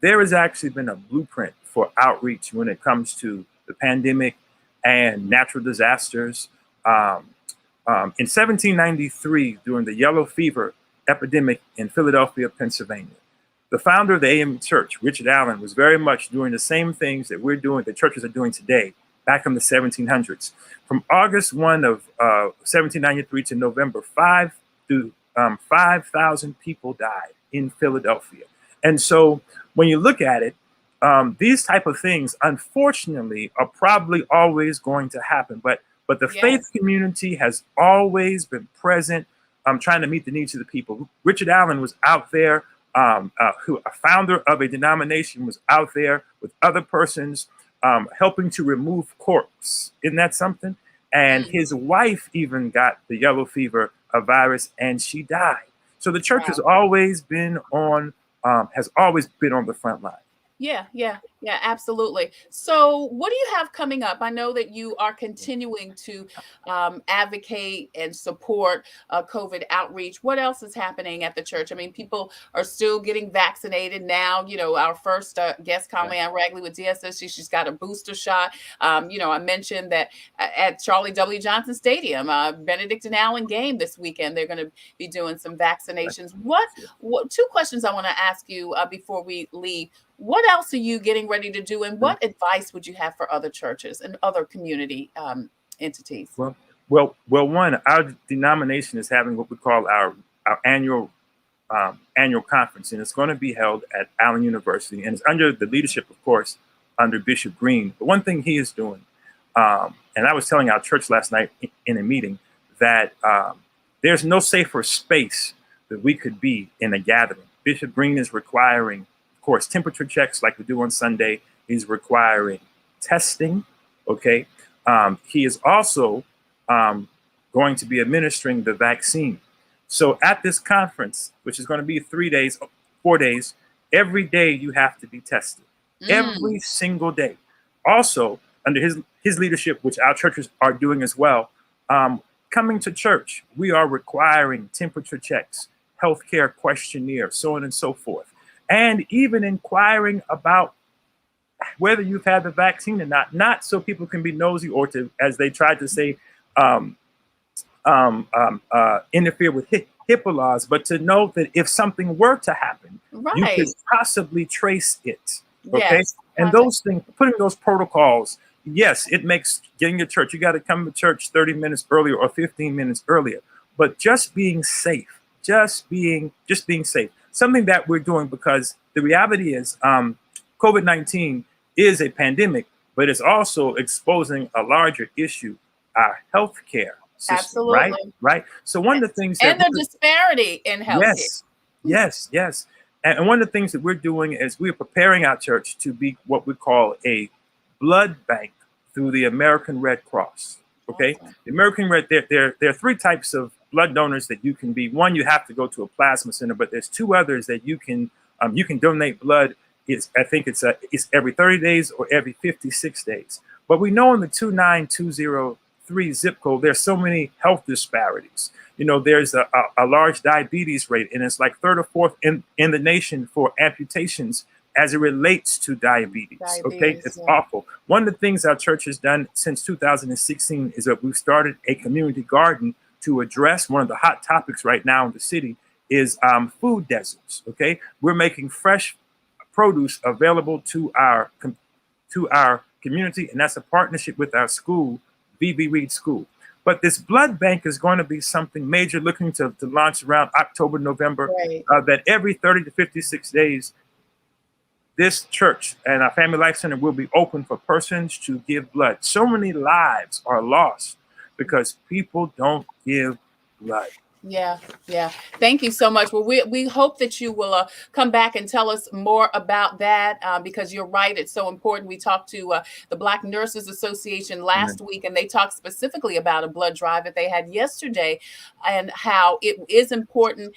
There has actually been a blueprint for outreach when it comes to the pandemic and natural disasters. In 1793, during the yellow fever epidemic in Philadelphia, Pennsylvania, the founder of the A.M.E Church, Richard Allen, was very much doing the same things that we're doing, the churches are doing today, back in the 1700s. From August 1 of 1793 to November 5, 5,000 people died in Philadelphia. And so when you look at it, these type of things, unfortunately, are probably always going to happen. But the Yes. faith community has always been present, trying to meet the needs of the people. Richard Allen was out there, who a founder of a denomination was out there with other persons, helping to remove corpse. Isn't that something? And his wife even got the yellow fever virus, and she died. So the church has always been on the front line. Yeah, absolutely. So what do you have coming up? I know that you are continuing to advocate and support COVID outreach. What else is happening at the church? I mean, people are still getting vaccinated now. Our first guest, Conley Ragley with DSS, she's got a booster shot. I mentioned that at Charlie W. Johnson Stadium, Benedict and Allen game this weekend, they're going to be doing some vaccinations. What two questions I want to ask you before we leave. What else are you getting getting ready to do? And what advice would you have for other churches and other community entities? Well, one, our denomination is having what we call our annual conference, and it's going to be held at Allen University, and it's under the leadership, of course, under Bishop Green. But one thing he is doing, and I was telling our church last night in a meeting that there's no safer space that we could be in a gathering. Bishop Green is requiring, of course, temperature checks like we do on Sunday. He's requiring testing. Okay. He is also going to be administering the vaccine. So at this conference, which is going to be 4 days, every day you have to be tested. Every single day. Also, under his leadership, which our churches are doing as well, coming to church, we are requiring temperature checks, healthcare questionnaire, so on and so forth, and even inquiring about whether you've had the vaccine or not so people can be nosy or to, as they tried to say, interfere with HIPAA laws, but to know that if something were to happen, you could possibly trace it. Okay. Yes, and those things, putting those protocols, yes, it makes getting to church. You got to come to church 30 minutes earlier or 15 minutes earlier, but just being safe, just being safe. Something that we're doing because the reality is COVID-19 is a pandemic, but it's also exposing a larger issue, our healthcare system. Absolutely. Right. So one of the things and the disparity in healthcare. Yes. And one of the things that we're doing is we're preparing our church to be what we call a blood bank through the American Red Cross. Okay. Awesome. The American Red, there are 3 types of blood donors that you can be. One, you have to go to a plasma center, but there's 2 others that you can donate blood. I think it's every 30 days or every 56 days. But we know in the 29203 zip code, there's so many health disparities. You know, there's a large diabetes rate, and it's like 3rd or 4th in the nation for amputations as it relates to diabetes. Okay, it's awful. One of the things our church has done since 2016 is that we've started a community garden to address one of the hot topics right now in the city is food deserts. Okay, we're making fresh produce available to our community, and that's a partnership with our school, V.B. Reid School. But this blood bank is going to be something major, looking to launch around October, November, that every 30 to 56 days, this church and our Family Life Center will be open for persons to give blood. So many lives are lost because people don't give blood. Yeah. Thank you so much. Well, we hope that you will come back and tell us more about that because you're right. It's so important. We talked to the Black Nurses Association last week, and they talked specifically about a blood drive that they had yesterday and how it is important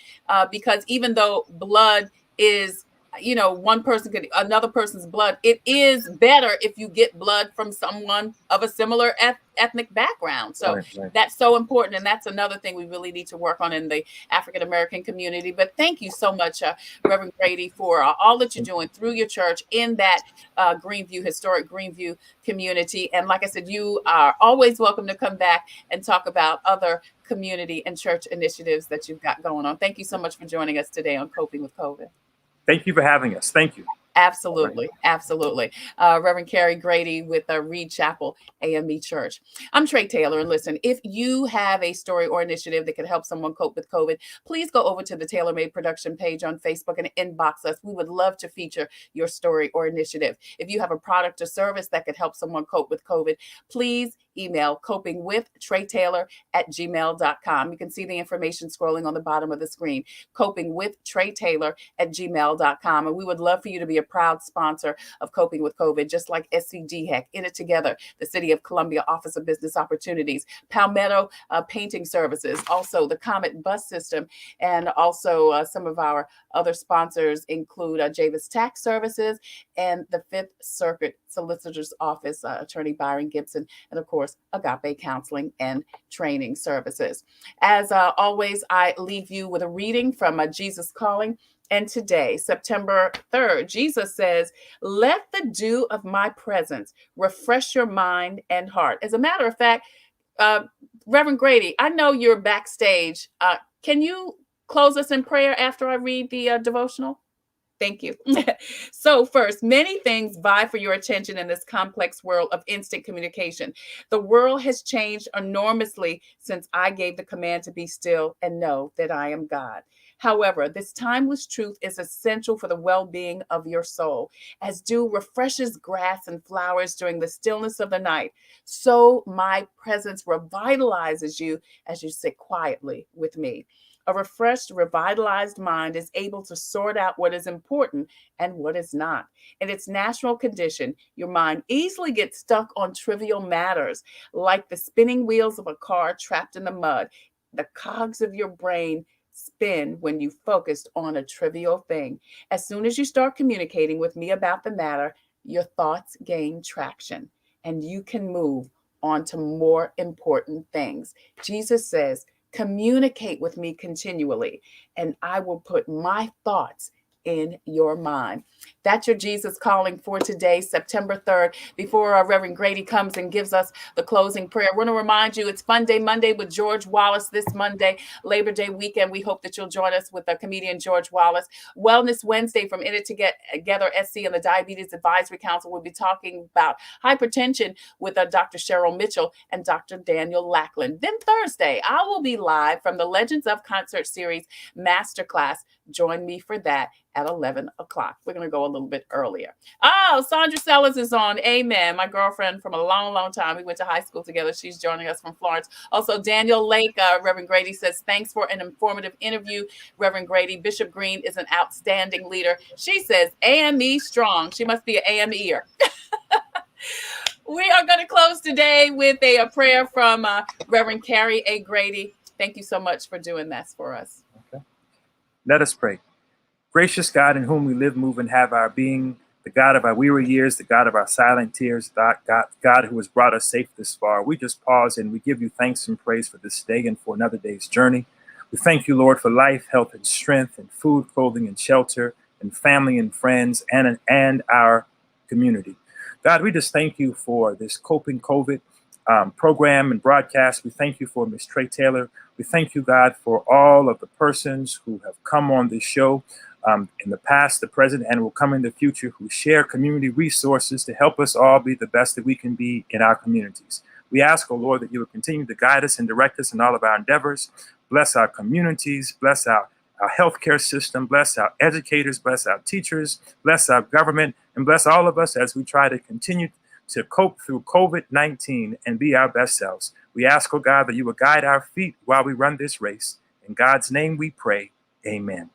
because even though blood is, one person could another person's blood, it is better if you get blood from someone of a similar ethnic background. So that's so important. And that's another thing we really need to work on in the African-American community. But thank you so much, Reverend Grady, for all that you're doing through your church in that historic Greenview community. And like I said, you are always welcome to come back and talk about other community and church initiatives that you've got going on. Thank you so much for joining us today on Coping with COVID. Thank you for having us. Thank you. Absolutely. Reverend Carey Grady with Reid Chapel A.M.E Church. I'm Tre Tailor, and listen, if you have a story or initiative that could help someone cope with COVID, please go over to the Tailor Made Production page on Facebook and inbox us. We would love to feature your story or initiative. If you have a product or service that could help someone cope with COVID, please email copingwithtreitailor@gmail.com. You can see the information scrolling on the bottom of the screen, copingwithtreitailor@gmail.com. And we would love for you to be a proud sponsor of Coping with COVID, just like SCDHEC, In It Together, the City of Columbia Office of Business Opportunities, Palmetto Painting Services, also the Comet Bus System, and also some of our other sponsors include Javis Tax Services and the Fifth Circuit Solicitor's Office, Attorney Byron Gibson, and of course, Agape Counseling and Training Services. As always, I leave you with a reading from Jesus Calling. And today, September 3rd, Jesus says, "Let the dew of my presence refresh your mind and heart." As a matter of fact, Reverend Grady, I know you're backstage. Can you close us in prayer after I read the devotional? Thank you. So first, many things vie for your attention in this complex world of instant communication. The world has changed enormously since I gave the command to be still and know that I am God. However, this timeless truth is essential for the well-being of your soul. As dew refreshes grass and flowers during the stillness of the night, so my presence revitalizes you as you sit quietly with me. A refreshed, revitalized mind is able to sort out what is important and what is not. In its natural condition, your mind easily gets stuck on trivial matters, like the spinning wheels of a car trapped in the mud. The cogs of your brain spin when you focused on a trivial thing. As soon as you start communicating with me about the matter, your thoughts gain traction and you can move on to more important things. Jesus says, communicate with me continually, and I will put my thoughts in your mind. That's your Jesus calling for today, September 3rd. Before Reverend Grady comes and gives us the closing prayer, I want to remind you it's Fun Day Monday with George Wallace this Monday, Labor Day weekend. We hope that you'll join us with comedian George Wallace. Wellness Wednesday from In It Together SC and the Diabetes Advisory Council. We'll be talking about hypertension with Dr. Cheryl Mitchell and Dr. Daniel Lackland. Then Thursday, I will be live from the Legends of Concert Series Masterclass. Join me for that at 11 o'clock. We're going to go a little bit earlier. Oh, Sandra Sellers is on. Amen. My girlfriend from a long, long time. We went to high school together. She's joining us from Florence. Also, Daniel Lake, Reverend Grady says, thanks for an informative interview, Reverend Grady. Bishop Green is an outstanding leader. She says, AME strong. She must be an AMEer. We are going to close today with a prayer from Reverend Carey A. Grady. Thank you so much for doing this for us. Okay. Let us pray. Gracious God, in whom we live, move, and have our being, the God of our weary years, the God of our silent tears, God who has brought us safe this far, we just pause and we give you thanks and praise for this day and for another day's journey. We thank you, Lord, for life, health, and strength, and food, clothing, and shelter, and family and friends, and our community. God, we just thank you for this Coping COVID program and broadcast. We thank you for Ms. Tre Tailor. We thank you, God, for all of the persons who have come on this show in the past, the present, and will come in the future, who share community resources to help us all be the best that we can be in our communities. We ask, oh Lord, that you will continue to guide us and direct us in all of our endeavors. Bless our communities, bless our healthcare system, bless our educators, bless our teachers, bless our government, and bless all of us as we try to continue to cope through COVID-19 and be our best selves. We ask, oh God, that you will guide our feet while we run this race. In God's name we pray, amen.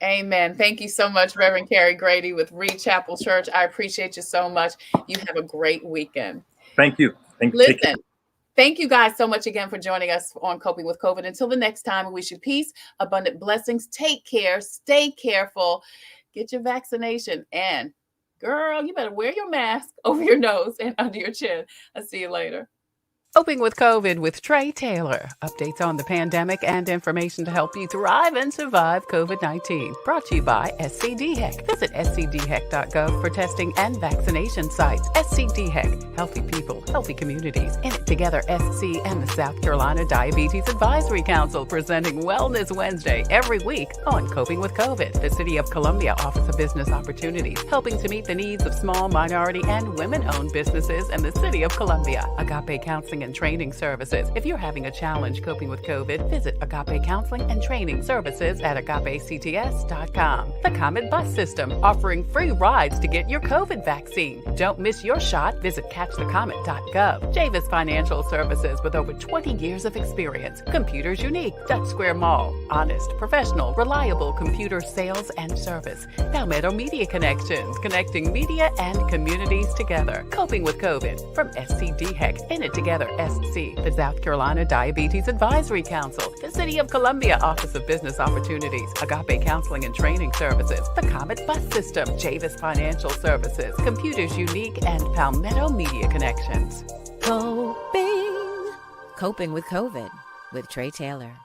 Amen. Thank you so much, Reverend Carey Grady with Reid Chapel Church. I appreciate you so much. You have a great weekend. Thank you. Listen, thank you guys so much again for joining us on Coping with COVID. Until the next time, we wish you peace, abundant blessings. Take care. Stay careful. Get your vaccination. And girl, you better wear your mask over your nose and under your chin. I'll see you later. Coping with COVID with Tre Tailor. Updates on the pandemic and information to help you thrive and survive COVID-19. Brought to you by SCDHEC. Visit scdhec.gov for testing and vaccination sites. SCDHEC. Healthy people, healthy communities. In It Together SC and the South Carolina Diabetes Advisory Council presenting Wellness Wednesday every week on Coping with COVID. The City of Columbia Office of Business Opportunities, helping to meet the needs of small, minority, and women-owned businesses in the City of Columbia. Agape Counseling and Training Services. If you're having a challenge coping with COVID, visit Agape Counseling and Training Services at agapects.com. The Comet Bus System, offering free rides to get your COVID vaccine. Don't miss your shot. Visit catchthecomet.gov. Javis Financial Services, with over 20 years of experience. Computers Unique, Dutch Square Mall. Honest, professional, reliable computer sales and service. Palmetto Media Connections, connecting media and communities together. Coping with COVID from SCDHEC. In It Together SC, the South Carolina Diabetes Advisory Council, the City of Columbia Office of Business Opportunities, Agape Counseling and Training Services, the Comet Bus System, Javis Financial Services, Computers Unique, and Palmetto Media Connections. Coping with COVID with Tre Tailor.